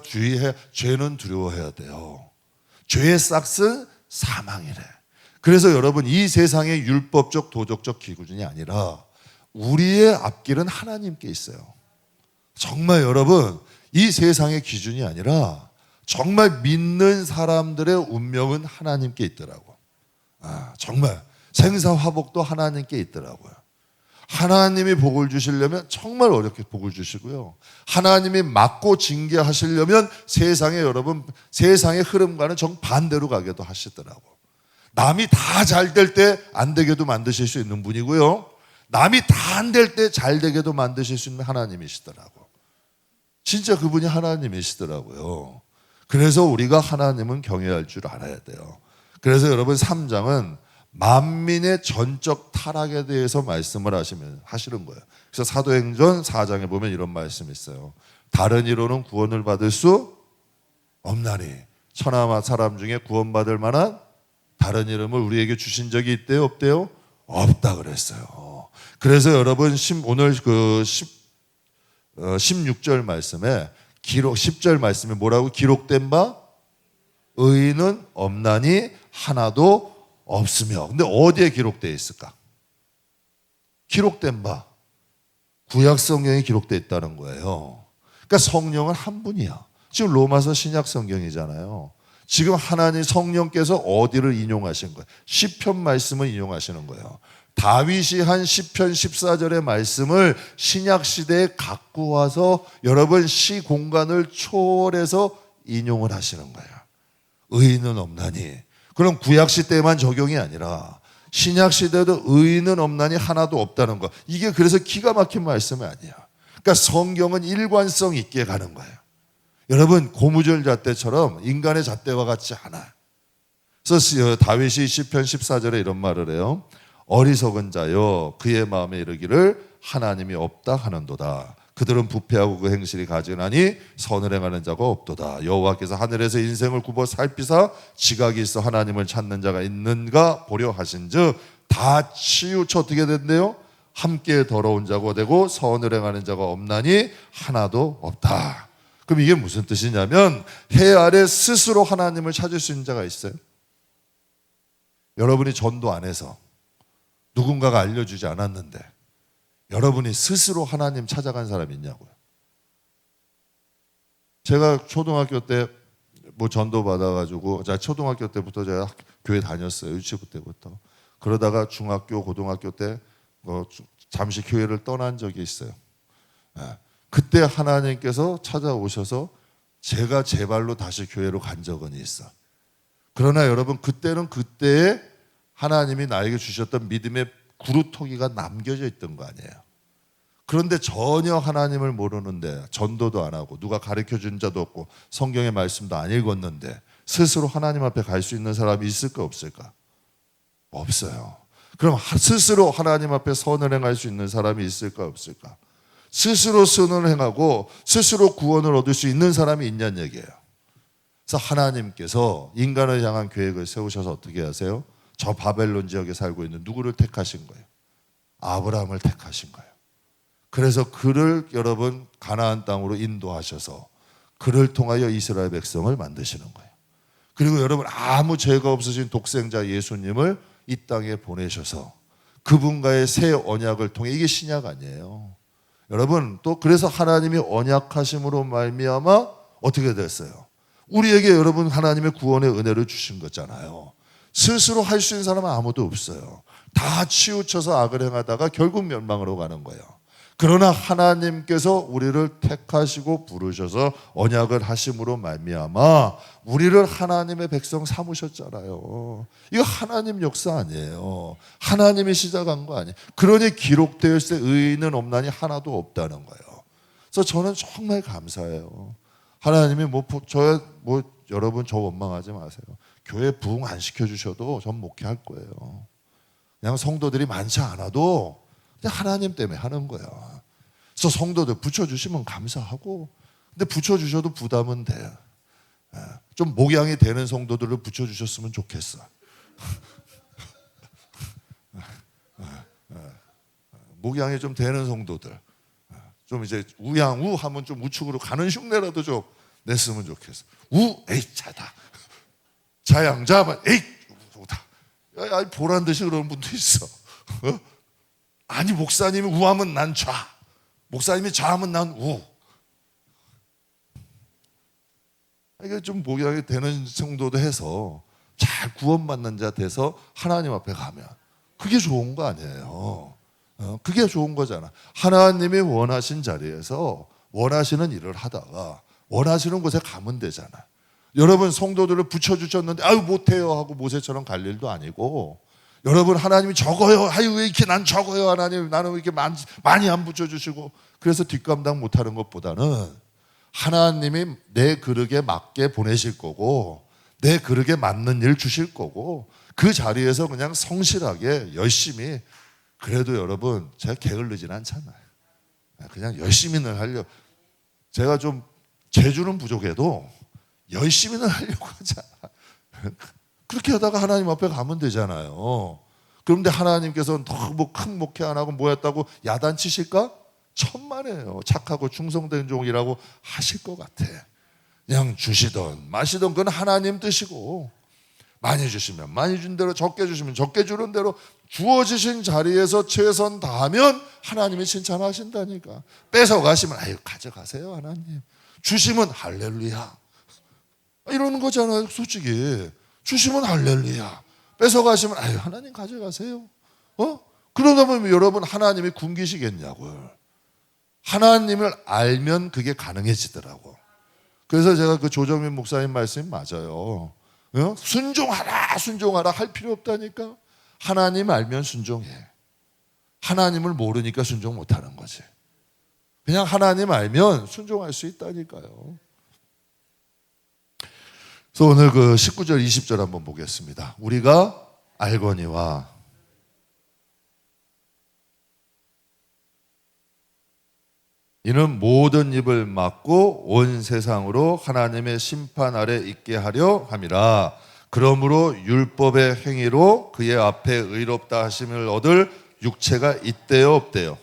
죄는 두려워해야 돼요. 죄의 싹은 사망이래. 그래서 여러분 이 세상의 율법적 도덕적 기준이 아니라 우리의 앞길은 하나님께 있어요. 정말 여러분 이 세상의 기준이 아니라 정말 믿는 사람들의 운명은 하나님께 있더라고. 정말 생사화복도 하나님께 있더라고요. 하나님이 복을 주시려면 정말 어렵게 복을 주시고요. 하나님이 맞고 징계하시려면 세상의 흐름과는 정반대로 가게도 하시더라고. 남이 다 잘 될 때 안 되게도 만드실 수 있는 분이고요. 남이 다 안 될 때 잘 되게도 만드실 수 있는 하나님이시더라고. 진짜 그분이 하나님이시더라고요. 그래서 우리가 하나님은 경외할 줄 알아야 돼요. 그래서 여러분 3장은 만민의 전적 타락에 대해서 말씀을 하시는 거예요. 그래서 사도행전 4장에 보면 이런 말씀이 있어요. 다른 이로는 구원을 받을 수 없나니 천하 사람 중에 구원받을 만한 다른 이름을 우리에게 주신 적이 있대요? 없대요? 없다 그랬어요. 그래서 여러분 오늘 16절 말씀에 10절 말씀에 뭐라고 기록된 바 의인은 없나니 하나도 없으며. 근데 어디에 기록되어 있을까? 기록된 바 구약 성경에 기록되어 있다는 거예요. 그러니까 성령은 한 분이야. 지금 로마서 신약 성경이잖아요. 지금 하나님 성령께서 어디를 인용하신 거예요? 시편 말씀을 인용하시는 거예요. 다윗이 한 시편 14절의 말씀을 신약 시대에 갖고 와서 여러분 시 공간을 초월해서 인용을 하시는 거예요. 의인은 없나니. 그럼 구약 시대에만 적용이 아니라 신약 시대에도 의인은 없나니 하나도 없다는 거. 이게 그래서 기가 막힌 말씀이 아니야. 그러니까 성경은 일관성 있게 가는 거예요. 여러분 고무줄 잣대처럼 인간의 잣대와 같지 않아요. 그래서 다윗이 시편 14절에 이런 말을 해요. 어리석은 자여 그의 마음에 이르기를 하나님이 없다 하는도다. 그들은 부패하고 그 행실이 가증하니 선을 행하는 자가 없도다. 여호와께서 하늘에서 인생을 굽어 살피사 지각이 있어 하나님을 찾는 자가 있는가 보려 하신즉 다 치우쳐 어떻게 된대요? 함께 더러운 자가 되고 선을 행하는 자가 없나니 하나도 없다. 그럼 이게 무슨 뜻이냐면 해 아래 스스로 하나님을 찾을 수 있는 자가 있어요? 여러분이 전도 안 해서 누군가가 알려주지 않았는데 여러분이 스스로 하나님 찾아간 사람이 있냐고요. 제가 초등학교 때 뭐 전도 받아가지고 초등학교 때부터 제가 교회 다녔어요. 유치부 때부터. 그러다가 중학교, 고등학교 때 잠시 교회를 떠난 적이 있어요. 그때 하나님께서 찾아오셔서 제가 제 발로 다시 교회로 간 적은 있어. 그러나 여러분 그때는 그때에 하나님이 나에게 주셨던 믿음의 구루토기가 남겨져 있던 거 아니에요. 그런데 전혀 하나님을 모르는데 전도도 안 하고 누가 가르쳐준 자도 없고 성경의 말씀도 안 읽었는데 스스로 하나님 앞에 갈 수 있는 사람이 있을까 없을까? 없어요. 그럼 스스로 하나님 앞에 선을 행할 수 있는 사람이 있을까 없을까? 스스로 선을 행하고 스스로 구원을 얻을 수 있는 사람이 있냐는 얘기예요. 그래서 하나님께서 인간을 향한 계획을 세우셔서 어떻게 하세요? 저 바벨론 지역에 살고 있는 누구를 택하신 거예요? 아브라함을 택하신 거예요. 그래서 그를 여러분 가나안 땅으로 인도하셔서 그를 통하여 이스라엘 백성을 만드시는 거예요. 그리고 여러분 아무 죄가 없으신 독생자 예수님을 이 땅에 보내셔서 그분과의 새 언약을 통해 이게 신약 아니에요. 여러분 또 그래서 하나님이 언약하심으로 말미암아 어떻게 됐어요? 우리에게 여러분 하나님의 구원의 은혜를 주신 거잖아요. 스스로 할 수 있는 사람은 아무도 없어요. 다 치우쳐서 악을 행하다가 결국 멸망으로 가는 거예요. 그러나 하나님께서 우리를 택하시고 부르셔서 언약을 하심으로 말미암아 우리를 하나님의 백성 삼으셨잖아요. 이거 하나님 역사 아니에요. 하나님이 시작한 거 아니에요. 그러니 기록되어 있을 때 의인은 없나니 하나도 없다는 거예요. 그래서 저는 정말 감사해요. 하나님이 여러분 저 원망하지 마세요. 교회 부흥 안 시켜주셔도 전 목회할 거예요. 그냥 성도들이 많지 않아도 그냥 하나님 때문에 하는 거야. 그래서 성도들 붙여주시면 감사하고, 근데 붙여주셔도 부담은 돼. 좀 목양이 되는 성도들을 붙여주셨으면 좋겠어. 목양이 좀 되는 성도들, 좀 이제 우양우 하면 좀 우측으로 가는 흉내라도 좀 냈으면 좋겠어. 에이 자다. 자양자만 에이 좋다. 보란 듯이 그러는 분도 있어. 아니 목사님이 우하면 난 좌, 목사님이 좌하면 난 우. 이게 좀 목양이 되는 성도도 해서 잘 구원받는 자 돼서 하나님 앞에 가면 그게 좋은 거 아니에요. 그게 좋은 거잖아. 하나님이 원하신 자리에서 원하시는 일을 하다가 원하시는 곳에 가면 되잖아. 여러분 성도들을 붙여주셨는데 아유 못해요 하고 모세처럼 갈 일도 아니고, 여러분 하나님이 적어요. 아유 왜 이렇게 난 적어요 하나님, 나는 왜 이렇게 많이 안 붙여주시고, 그래서 뒷감당 못하는 것보다는 하나님이 내 그릇에 맞게 보내실 거고 내 그릇에 맞는 일 주실 거고 그 자리에서 그냥 성실하게 열심히, 그래도 여러분 제가 게을르진 않잖아요. 그냥 열심히는 하려고, 제가 좀 재주는 부족해도 열심히는 하려고 하잖아. 그렇게 하다가 하나님 앞에 가면 되잖아요. 그런데 하나님께서 너무 큰 목회 안 하고 뭐 했다고 야단치실까? 천만에요. 착하고 충성된 종이라고 하실 것 같아. 그냥 주시던 마시던 그건 하나님 뜻이고, 많이 주시면 많이 준 대로, 적게 주시면 적게 주는 대로 주어지신 자리에서 최선 다하면 하나님이 칭찬하신다니까. 뺏어가시면 아유 가져가세요 하나님, 주시면 할렐루야 이러는 거잖아요. 솔직히 주시면 할렐루야, 뺏어가시면 아유 하나님 가져가세요. 그러다 보면 여러분 하나님이 굶기시겠냐고요. 하나님을 알면 그게 가능해지더라고. 그래서 제가 그 조정민 목사님 말씀이 맞아요. 순종하라 할 필요 없다니까. 하나님 알면 순종해. 하나님을 모르니까 순종 못하는 거지. 그냥 하나님 알면 순종할 수 있다니까요. 그래서 오늘 그 19절 20절 한번 보겠습니다. 우리가 알거니와 이는 모든 입을 막고 온 세상으로 하나님의 심판 아래 있게 하려 함이라. 그러므로 율법의 행위로 그의 앞에 의롭다 하심을 얻을 육체가 있대요 없대요?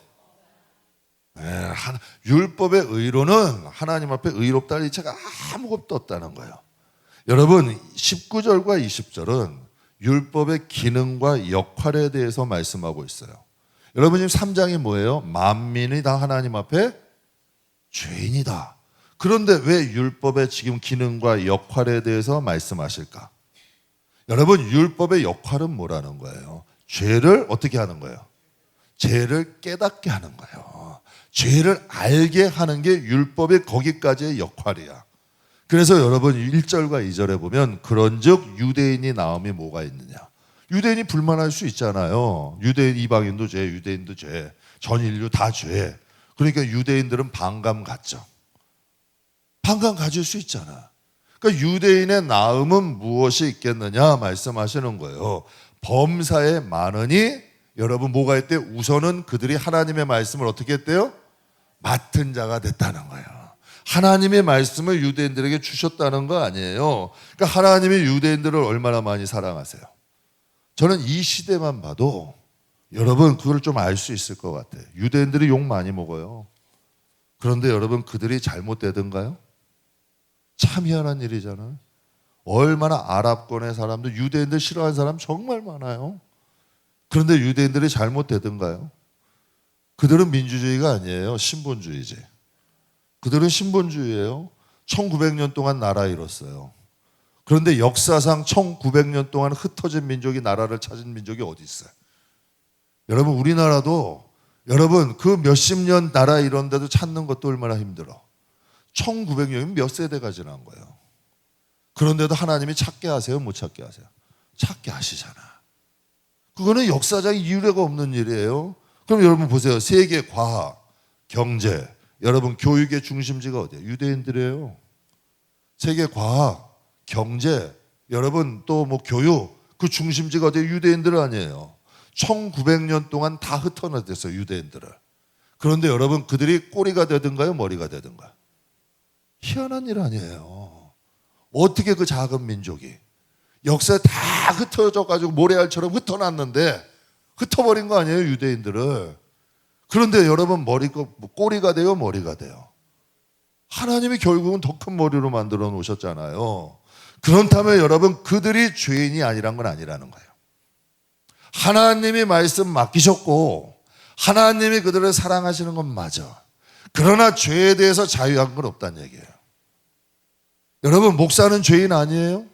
율법의 의로는 하나님 앞에 의롭다 할 이체가 아무것도 없다는 거예요. 여러분 19절과 20절은 율법의 기능과 역할에 대해서 말씀하고 있어요. 여러분 지금 3장이 뭐예요? 만민이 다 하나님 앞에 죄인이다. 그런데 왜 율법의 지금 기능과 역할에 대해서 말씀하실까? 여러분 율법의 역할은 뭐라는 거예요? 죄를 어떻게 하는 거예요? 죄를 깨닫게 하는 거예요. 죄를 알게 하는 게 율법의 거기까지의 역할이야. 그래서 여러분 1절과 2절에 보면 그런즉 유대인이 나음이 뭐가 있느냐? 유대인이 불만할 수 있잖아요. 유대인 이방인도 죄, 유대인도 죄, 전 인류 다 죄. 그러니까 유대인들은 반감 갖죠. 반감 가질 수 있잖아. 그러니까 유대인의 나음은 무엇이 있겠느냐 말씀하시는 거예요. 범사에 많으니 여러분 뭐가 했대요? 우선은 그들이 하나님의 말씀을 어떻게 했대요? 맡은 자가 됐다는 거예요. 하나님의 말씀을 유대인들에게 주셨다는 거 아니에요. 그러니까 하나님이 유대인들을 얼마나 많이 사랑하세요. 저는 이 시대만 봐도 여러분 그걸 좀 알 수 있을 것 같아요. 유대인들이 욕 많이 먹어요. 그런데 여러분 그들이 잘못되던가요? 참 희한한 일이잖아요. 얼마나 아랍권의 사람들, 유대인들 싫어하는 사람 정말 많아요. 그런데 유대인들이 잘못되던가요? 그들은 민주주의가 아니에요. 신본주의지. 그들은 신본주의예요. 1900년 동안 나라 잃었어요. 그런데 역사상 1900년 동안 흩어진 민족이 나라를 찾은 민족이 어디 있어요? 여러분 우리나라도 여러분 그 몇십 년 나라 이런데도 찾는 것도 얼마나 힘들어. 1900년이면 몇 세대가 지난 거예요. 그런데도 하나님이 찾게 하세요? 못 찾게 하세요? 찾게 하시잖아. 그거는 역사적인 이유가 없는 일이에요. 그럼 여러분 보세요. 세계 과학, 경제, 여러분 교육의 중심지가 어디예요? 유대인들이에요. 세계 과학, 경제, 여러분 또 뭐 교육 그 중심지가 어디예요? 유대인들 아니에요. 1900년 동안 다 흩어졌어요. 유대인들을. 그런데 여러분 그들이 꼬리가 되든가요? 머리가 되든가요? 희한한 일 아니에요. 어떻게 그 작은 민족이 역사에 다 흩어져가지고 모래알처럼 흩어놨는데 흩어버린 거 아니에요? 유대인들을. 그런데 여러분 꼬리가 돼요? 머리가 돼요? 하나님이 결국은 더 큰 머리로 만들어 놓으셨잖아요. 그렇다면 여러분 그들이 죄인이 아니란 건 아니라는 거예요. 하나님이 말씀 맡기셨고 하나님이 그들을 사랑하시는 건 맞아. 그러나 죄에 대해서 자유한 건 없다는 얘기예요. 여러분 목사는 죄인 아니에요?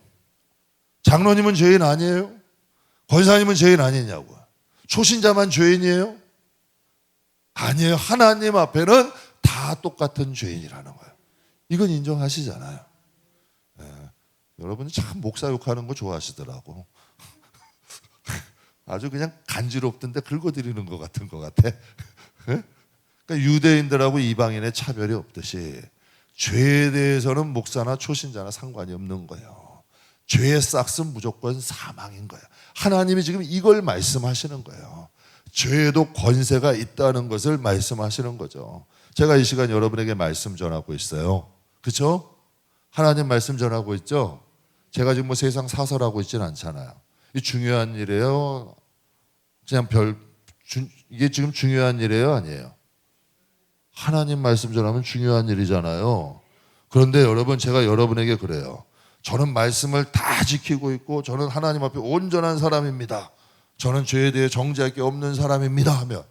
장로님은 죄인 아니에요? 권사님은 죄인 아니냐고요. 초신자만 죄인이에요? 아니에요. 하나님 앞에는 다 똑같은 죄인이라는 거예요. 이건 인정하시잖아요. 여러분이 참 목사 욕하는 거 좋아하시더라고. 아주 그냥 간지럽던데 긁어드리는 것 같은 것 같아. 그러니까 유대인들하고 이방인의 차별이 없듯이 죄에 대해서는 목사나 초신자나 상관이 없는 거예요. 죄의 싹은 무조건 사망인 거예요. 하나님이 지금 이걸 말씀하시는 거예요. 죄에도 권세가 있다는 것을 말씀하시는 거죠. 제가 이 시간 여러분에게 말씀 전하고 있어요. 그렇죠? 하나님 말씀 전하고 있죠? 제가 지금 뭐 세상 사설하고 있지는 않잖아요. 이 중요한 일이에요? 그냥 이게 지금 중요한 일이에요? 아니에요? 하나님 말씀 전하면 중요한 일이잖아요. 그런데 여러분 제가 여러분에게 그래요. 저는 말씀을 다 지키고 있고 저는 하나님 앞에 온전한 사람입니다. 저는 죄에 대해 정죄할 게 없는 사람입니다 하면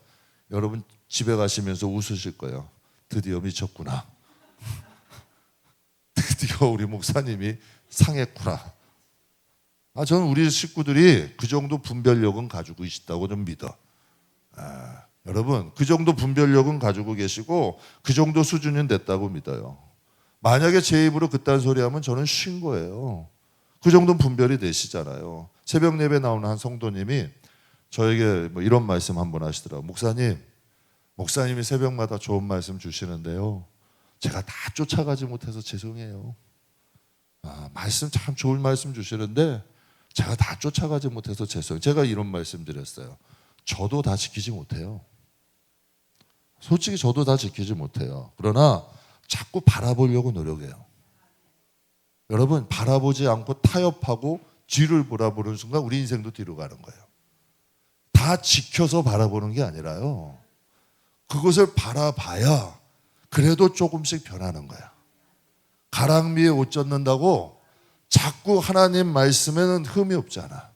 여러분 집에 가시면서 웃으실 거예요. 드디어 미쳤구나. 드디어 우리 목사님이 상했구나. 저는 우리 식구들이 그 정도 분별력은 가지고 있다고 좀 믿어. 여러분 그 정도 분별력은 가지고 계시고 그 정도 수준은 됐다고 믿어요. 만약에 제 입으로 그딴 소리 하면 저는 쉰 거예요. 그 정도는 분별이 되시잖아요. 새벽 예배 나오는 한 성도님이 저에게 뭐 이런 말씀 한번 하시더라고요. 목사님이 새벽마다 좋은 말씀 주시는데요. 제가 다 쫓아가지 못해서 죄송해요. 말씀 참 좋은 말씀 주시는데 제가 다 쫓아가지 못해서 죄송해요. 제가 이런 말씀 드렸어요. 저도 다 지키지 못해요. 솔직히 저도 다 지키지 못해요. 그러나 자꾸 바라보려고 노력해요. 여러분, 바라보지 않고 타협하고 뒤를 바라보는 순간 우리 인생도 뒤로 가는 거예요. 다 지켜서 바라보는 게 아니라요, 그것을 바라봐야 그래도 조금씩 변하는 거야. 가랑비에 옷 젖는다고 자꾸 하나님 말씀에는 흠이 없잖아.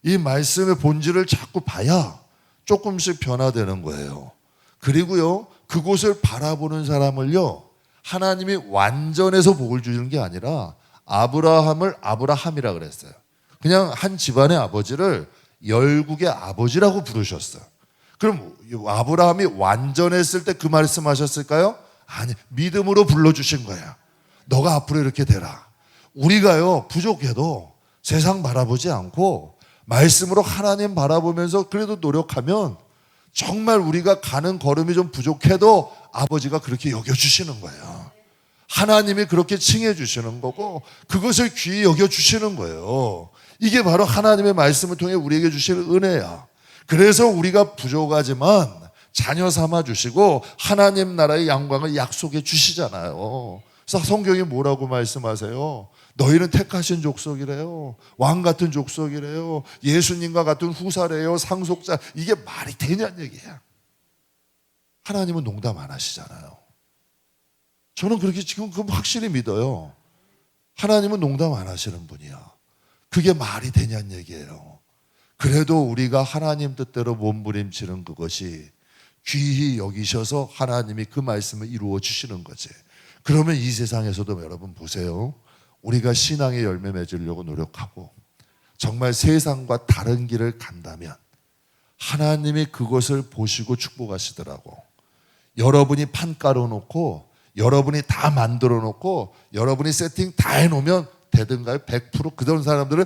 이 말씀의 본질을 자꾸 봐야 조금씩 변화되는 거예요. 그리고요, 그곳을 바라보는 사람을요, 하나님이 완전해서 복을 주는 게 아니라 아브라함을 아브라함이라 그랬어요. 그냥 한 집안의 아버지를 열국의 아버지라고 부르셨어요. 그럼 아브라함이 완전했을 때 그 말씀하셨을까요? 아니, 믿음으로 불러주신 거야. 너가 앞으로 이렇게 되라. 우리가요, 부족해도 세상 바라보지 않고 말씀으로 하나님 바라보면서 그래도 노력하면 정말 우리가 가는 걸음이 좀 부족해도 아버지가 그렇게 여겨주시는 거예요. 하나님이 그렇게 칭해 주시는 거고 그것을 귀히 여겨주시는 거예요. 이게 바로 하나님의 말씀을 통해 우리에게 주시는 은혜야. 그래서 우리가 부족하지만 자녀 삼아 주시고 하나님 나라의 영광을 약속해 주시잖아요. 그래서 성경이 뭐라고 말씀하세요? 너희는 택하신 족속이래요. 왕 같은 족속이래요. 예수님과 같은 후사래요. 상속자. 이게 말이 되냐는 얘기야. 하나님은 농담 안 하시잖아요. 저는 그렇게 지금 확실히 믿어요. 하나님은 농담 안 하시는 분이야. 그게 말이 되냐는 얘기예요. 그래도 우리가 하나님 뜻대로 몸부림치는 그것이 귀히 여기셔서 하나님이 그 말씀을 이루어 주시는 거지. 그러면 이 세상에서도 여러분 보세요. 우리가 신앙의 열매 맺으려고 노력하고 정말 세상과 다른 길을 간다면 하나님이 그것을 보시고 축복하시더라고. 여러분이 판 깔아놓고 여러분이 다 만들어 놓고 여러분이 세팅 다 해놓으면 되든가요? 100% 그런 사람들은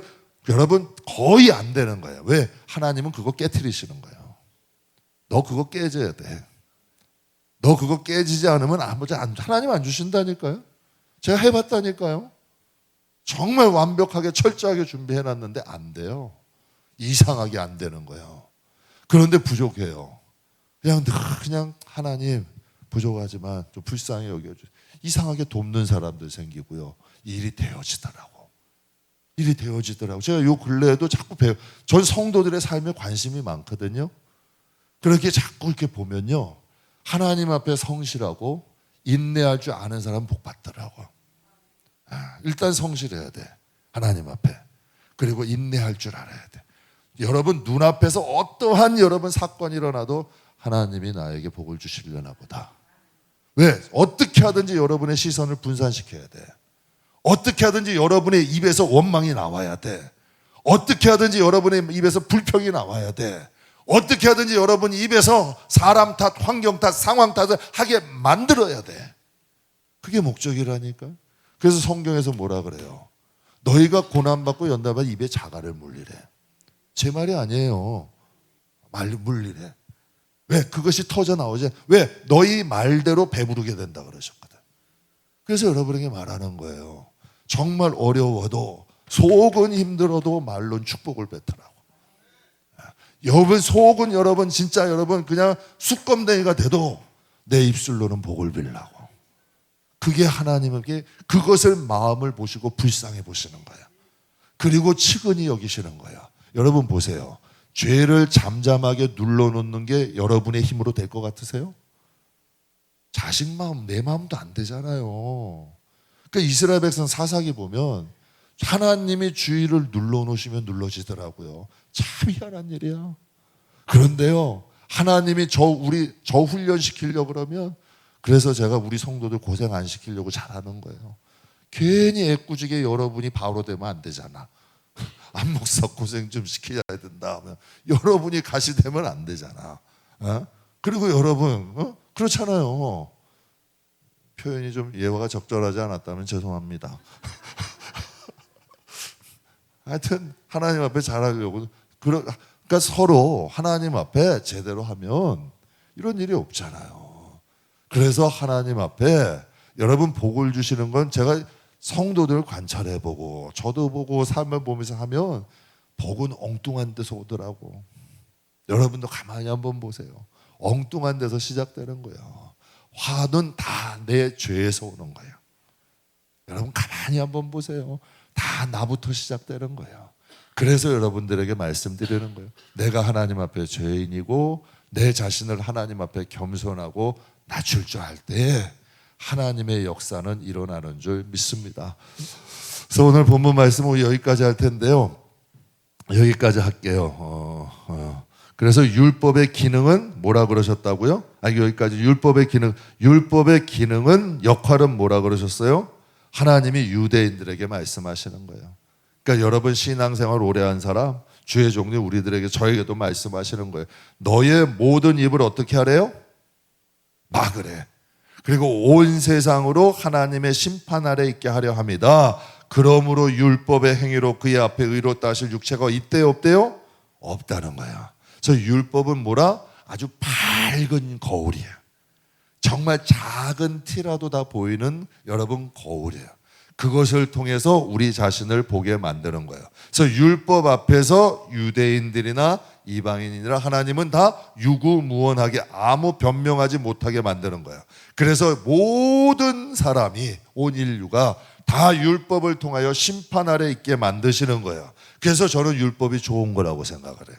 여러분 거의 안 되는 거예요. 왜? 하나님은 그거 깨트리시는 거예요. 너 그거 깨져야 돼. 너 그거 깨지지 않으면 하나님 안 주신다니까요. 제가 해봤다니까요. 정말 완벽하게 철저하게 준비해놨는데 안 돼요. 이상하게 안 되는 거예요. 그런데 부족해요. 그냥 하나님 부족하지만 좀 불쌍히 여겨주세요. 이상하게 돕는 사람들 생기고요. 일이 되어지더라고. 제가 요 근래에도 자꾸 전 성도들의 삶에 관심이 많거든요. 그렇게 자꾸 이렇게 보면요, 하나님 앞에 성실하고 인내할 줄 아는 사람 복 받더라고. 일단 성실해야 돼. 하나님 앞에. 그리고 인내할 줄 알아야 돼. 여러분 눈앞에서 어떠한 여러분 사건이 일어나도 하나님이 나에게 복을 주시려나 보다. 왜? 어떻게 하든지 여러분의 시선을 분산시켜야 돼. 어떻게 하든지 여러분의 입에서 원망이 나와야 돼. 어떻게 하든지 여러분의 입에서 불평이 나와야 돼. 어떻게 하든지 여러분 입에서 사람 탓, 환경 탓, 상황 탓을 하게 만들어야 돼. 그게 목적이라니까. 그래서 성경에서 뭐라 그래요? 너희가 고난받고 연단받아 입에 자갈을 물리래. 제 말이 아니에요. 물리래. 왜? 그것이 터져 나오지. 왜? 너희 말대로 배부르게 된다 그러셨거든. 그래서 여러분에게 말하는 거예요. 정말 어려워도 속은 힘들어도 말로는 축복을 뱉으라고. 여러분 속은 여러분 진짜 여러분 그냥 숯검댕이가 돼도 내 입술로는 복을 빌라고. 그게 하나님에게 그것을 마음을 보시고 불쌍해 보시는 거야. 그리고 측은히 여기시는 거야. 여러분 보세요. 죄를 잠잠하게 눌러놓는 게 여러분의 힘으로 될 것 같으세요? 자식 마음, 내 마음도 안 되잖아요. 그러니까 이스라엘 백성 사사기 보면 하나님이 주의를 눌러놓으시면 눌러지더라고요. 참 희한한 일이야. 그런데요, 하나님이 저 훈련시키려고 그러면, 그래서 제가 우리 성도들 고생 안 시키려고 잘하는 거예요. 괜히 애꿎지게 여러분이 바로 되면 안 되잖아. 안 목사 고생 좀 시켜야 된다 하면 여러분이 가시 되면 안 되잖아. 그리고 여러분 그렇잖아요. 표현이 좀 예화가 적절하지 않았다면 죄송합니다. 하여튼 하나님 앞에 잘하려고 그러니까 서로 하나님 앞에 제대로 하면 이런 일이 없잖아요. 그래서 하나님 앞에 여러분 복을 주시는 건 제가 성도들 관찰해보고 저도 보고 삶을 보면서 하면 복은 엉뚱한 데서 오더라고. 여러분도 가만히 한번 보세요. 엉뚱한 데서 시작되는 거예요. 화는 다 내 죄에서 오는 거예요. 여러분 가만히 한번 보세요. 다 나부터 시작되는 거예요. 그래서 여러분들에게 말씀드리는 거예요. 내가 하나님 앞에 죄인이고 내 자신을 하나님 앞에 겸손하고 낮출 줄 알 때 하나님의 역사는 일어나는 줄 믿습니다. 그래서 오늘 본문 말씀은 여기까지 할 텐데요. 여기까지 할게요. 그래서 율법의 기능은 뭐라 그러셨다고요? 여기까지 율법의 기능은 역할은 뭐라 그러셨어요? 하나님이 유대인들에게 말씀하시는 거예요. 그러니까 여러분 신앙생활 오래 한 사람, 주의 종류 우리들에게 저에게도 말씀하시는 거예요. 너의 모든 입을 어떻게 하래요? 막으래. 그리고 온 세상으로 하나님의 심판 아래 있게 하려 합니다. 그러므로 율법의 행위로 그의 앞에 의롭다 하실 육체가 있대요 없대요? 없다는 거야. 그래서 율법은 뭐라? 아주 밝은 거울이에요. 정말 작은 티라도 다 보이는 여러분 거울이에요. 그것을 통해서 우리 자신을 보게 만드는 거예요. 그래서 율법 앞에서 유대인들이나 이방인이나 하나님은 다 유구무원하게 아무 변명하지 못하게 만드는 거예요. 그래서 모든 사람이 온 인류가 다 율법을 통하여 심판 아래 있게 만드시는 거예요. 그래서 저는 율법이 좋은 거라고 생각을 해요.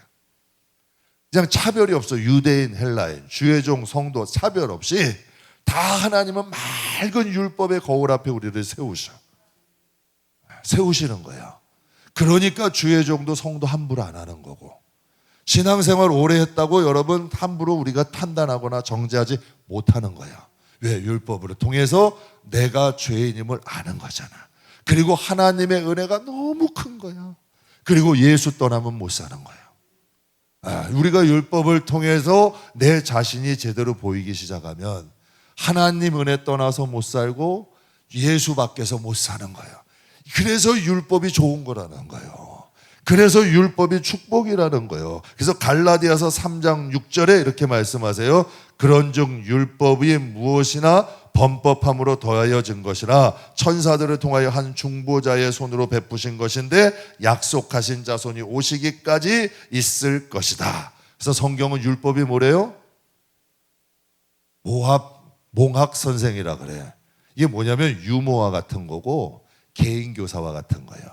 그냥 차별이 없어. 유대인, 헬라인, 주의 종, 성도 차별 없이 다 하나님은 맑은 율법의 거울 앞에 우리를 세우시는 거예요. 그러니까 주의 종도 성도 함부로 안 하는 거고, 신앙생활 오래 했다고 여러분 함부로 우리가 판단하거나 정죄하지 못하는 거예요. 왜? 율법을 통해서 내가 죄인임을 아는 거잖아. 그리고 하나님의 은혜가 너무 큰 거야. 그리고 예수 떠나면 못 사는 거예요. 우리가 율법을 통해서 내 자신이 제대로 보이기 시작하면 하나님 은혜 떠나서 못 살고 예수 밖에서 못 사는 거예요. 그래서 율법이 좋은 거라는 거예요. 그래서 율법이 축복이라는 거예요. 그래서 갈라디아서 3장 6절에 이렇게 말씀하세요. 그런즉 율법이 무엇이나 범법함으로 더하여진 것이라 천사들을 통하여 한 중보자의 손으로 베푸신 것인데 약속하신 자손이 오시기까지 있을 것이다. 그래서 성경은 율법이 뭐래요? 몽학 선생이라 그래. 이게 뭐냐면 유모와 같은 거고 개인교사와 같은 거예요.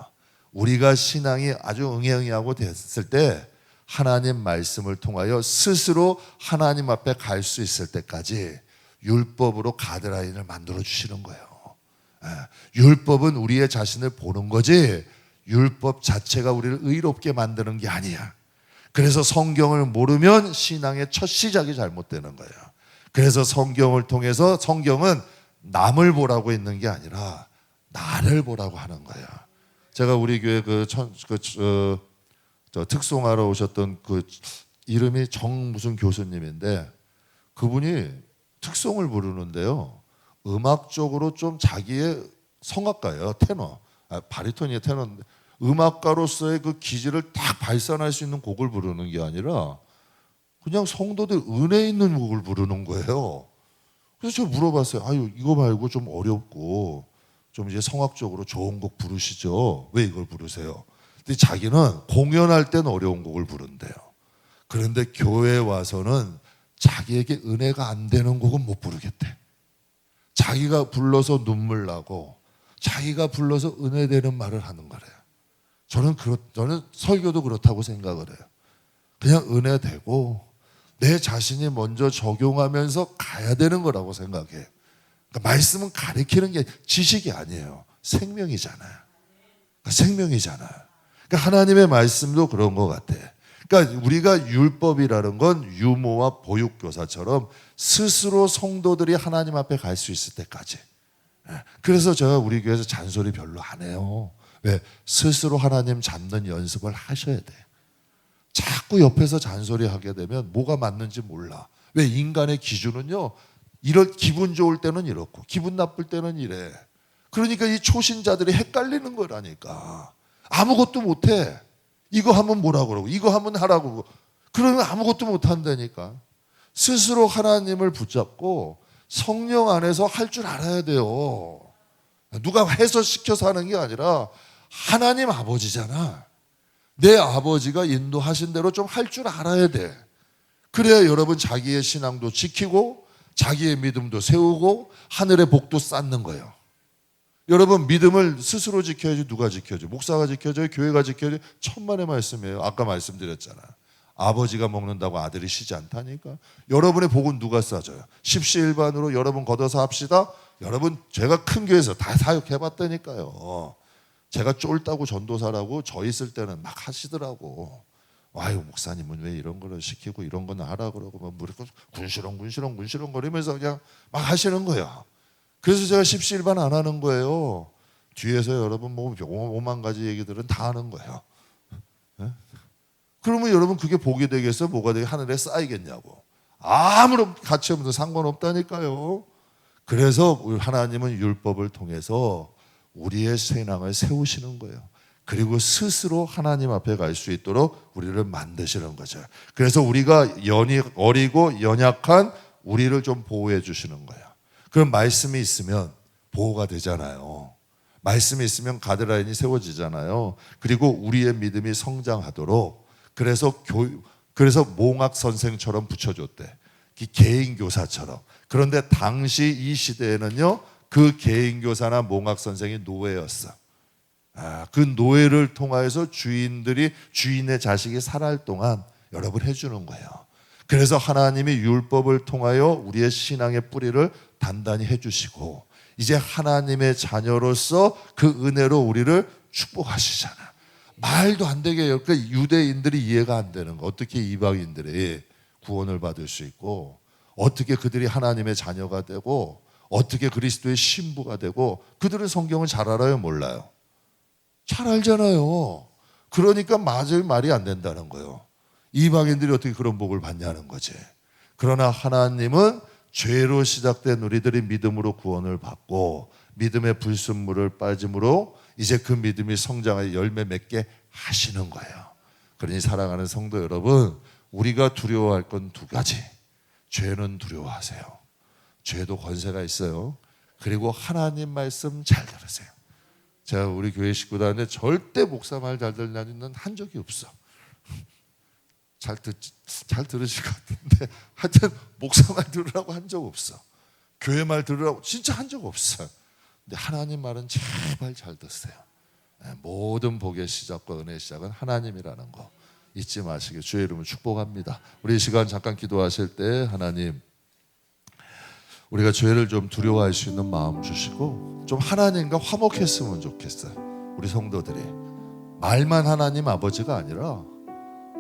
우리가 신앙이 아주 응애응애하고 됐을 때 하나님 말씀을 통하여 스스로 하나님 앞에 갈 수 있을 때까지 율법으로 가드라인을 만들어 주시는 거예요. 율법은 우리의 자신을 보는 거지 율법 자체가 우리를 의롭게 만드는 게 아니야. 그래서 성경을 모르면 신앙의 첫 시작이 잘못되는 거예요. 그래서 성경을 통해서 성경은 남을 보라고 있는 게 아니라 나를 보라고 하는 거예요. 제가 우리 교회 특송하러 오셨던 그 이름이 정 무슨 교수님인데 그분이 특송을 부르는데요. 음악적으로 좀 자기의 성악가예요. 테너. 바리톤이에요. 테너인데 음악가로서의 그 기질을 딱 발산할 수 있는 곡을 부르는 게 아니라 그냥 성도들 은혜 있는 곡을 부르는 거예요. 그래서 제가 물어봤어요. 아유, 이거 말고 좀 어렵고 좀 이제 성악적으로 좋은 곡 부르시죠. 왜 이걸 부르세요? 근데 자기는 공연할 땐 어려운 곡을 부른대요. 그런데 교회에 와서는 자기에게 은혜가 안 되는 곡은 못 부르겠대. 자기가 불러서 눈물 나고 자기가 불러서 은혜되는 말을 하는 거래요. 저는 설교도 그렇다고 생각을 해요. 그냥 은혜되고 내 자신이 먼저 적용하면서 가야 되는 거라고 생각해. 그러니까 말씀은 가르치는 게 지식이 아니에요. 생명이잖아요. 생명이잖아요. 그러니까 하나님의 말씀도 그런 것 같아. 그러니까 우리가 율법이라는 건 유모와 보육교사처럼 스스로 성도들이 하나님 앞에 갈 수 있을 때까지. 그래서 제가 우리 교회에서 잔소리 별로 안 해요. 왜? 스스로 하나님 잡는 연습을 하셔야 돼. 자꾸 옆에서 잔소리 하게 되면 뭐가 맞는지 몰라. 왜? 인간의 기준은요, 기분 좋을 때는 이렇고 기분 나쁠 때는 이래. 그러니까 이 초신자들이 헷갈리는 거라니까. 아무것도 못해. 이거 하면 뭐라고 그러고 이거 하면 하라고 그러고 그러면 아무것도 못한다니까. 스스로 하나님을 붙잡고 성령 안에서 할 줄 알아야 돼요. 누가 해서시켜서 하는 게 아니라 하나님 아버지잖아. 내 아버지가 인도하신 대로 좀 할 줄 알아야 돼. 그래야 여러분 자기의 신앙도 지키고 자기의 믿음도 세우고 하늘의 복도 쌓는 거예요. 여러분 믿음을 스스로 지켜야지 누가 지켜줘? 목사가 지켜줘요? 교회가 지켜줘요? 천만의 말씀이에요. 아까 말씀드렸잖아. 아버지가 먹는다고 아들이 쉬지 않다니까. 여러분의 복은 누가 싸줘요? 십시일반으로 여러분 걷어서 합시다. 여러분 제가 큰 교회에서 다 사역해봤다니까요. 제가 쫄다고 전도사라고 저 있을 때는 막 하시더라고. 아유 목사님은 왜 이런 거를 시키고 이런 거는 하라 그러고 막 군시렁 거리면서 그냥 막 하시는 거야. 그래서 제가 십시일반 안 하는 거예요. 뒤에서 여러분 뭐 5만 가지 얘기들은 다 하는 거예요. 네? 그러면 여러분 그게 복이 되겠어? 뭐가 되게 하늘에 쌓이겠냐고. 아무런 가치 없는 상관없다니까요. 그래서 하나님은 율법을 통해서 우리의 신앙을 세우시는 거예요. 그리고 스스로 하나님 앞에 갈 수 있도록 우리를 만드시는 거죠. 그래서 우리가 어리고 연약한 우리를 좀 보호해 주시는 거예요. 그럼 말씀이 있으면 보호가 되잖아요. 말씀이 있으면 가드라인이 세워지잖아요. 그리고 우리의 믿음이 성장하도록 그래서 몽학 선생처럼 붙여줬대. 개인 교사처럼. 그런데 당시 이 시대에는요, 그 개인 교사나 몽학 선생이 노예였어. 그 노예를 통하여서 주인의 자식이 살아갈 동안 여러분 해주는 거예요. 그래서 하나님이 율법을 통하여 우리의 신앙의 뿌리를 단단히 해주시고 이제 하나님의 자녀로서 그 은혜로 우리를 축복하시잖아. 말도 안 되게 그러니까 유대인들이 이해가 안 되는 거. 어떻게 이방인들이 구원을 받을 수 있고 어떻게 그들이 하나님의 자녀가 되고 어떻게 그리스도의 신부가 되고 그들은 성경을 잘 알아요? 몰라요? 잘 알잖아요. 그러니까 말이 안 된다는 거예요. 이방인들이 어떻게 그런 복을 받냐는 거지. 그러나 하나님은 죄로 시작된 우리들이 믿음으로 구원을 받고 믿음의 불순물을 빠짐으로 이제 그 믿음이 성장하여 열매 맺게 하시는 거예요. 그러니 사랑하는 성도 여러분, 우리가 두려워할 건 두 가지. 죄는 두려워하세요. 죄도 권세가 있어요. 그리고 하나님 말씀 잘 들으세요. 제가 우리 교회 식구들한테 절대 목사 말 잘 들냐는 한 적이 없어. 잘 들으실 것 같은데 하여튼 목사 말 들으라고 한 적 없어. 교회 말 들으라고 진짜 한 적 없어. 근데 하나님 말은 제발 잘 듣세요. 모든 복의 시작과 은혜의 시작은 하나님이라는 거 잊지 마시게 주의 이름을 축복합니다. 우리 이 시간 잠깐 기도하실 때 하나님 우리가 죄를 좀 두려워할 수 있는 마음 주시고 좀 하나님과 화목했으면 좋겠어요. 우리 성도들이 말만 하나님 아버지가 아니라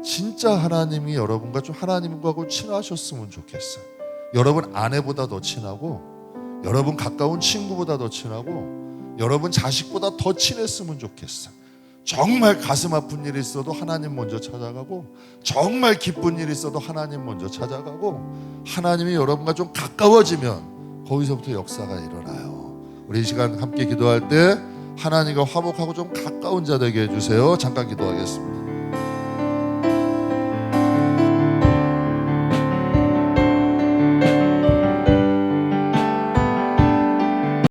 진짜 하나님이 여러분과 좀 하나님과 친하셨으면 좋겠어요. 여러분 아내보다 더 친하고 여러분 가까운 친구보다 더 친하고 여러분 자식보다 더 친했으면 좋겠어요. 정말 가슴 아픈 일이 있어도 하나님 먼저 찾아가고 정말 기쁜 일이 있어도 하나님 먼저 찾아가고 하나님이 여러분과 좀 가까워지면 거기서부터 역사가 일어나요. 우리 이 시간 함께 기도할 때 하나님과 화목하고 좀 가까운 자 되게 해주세요. 잠깐 기도하겠습니다.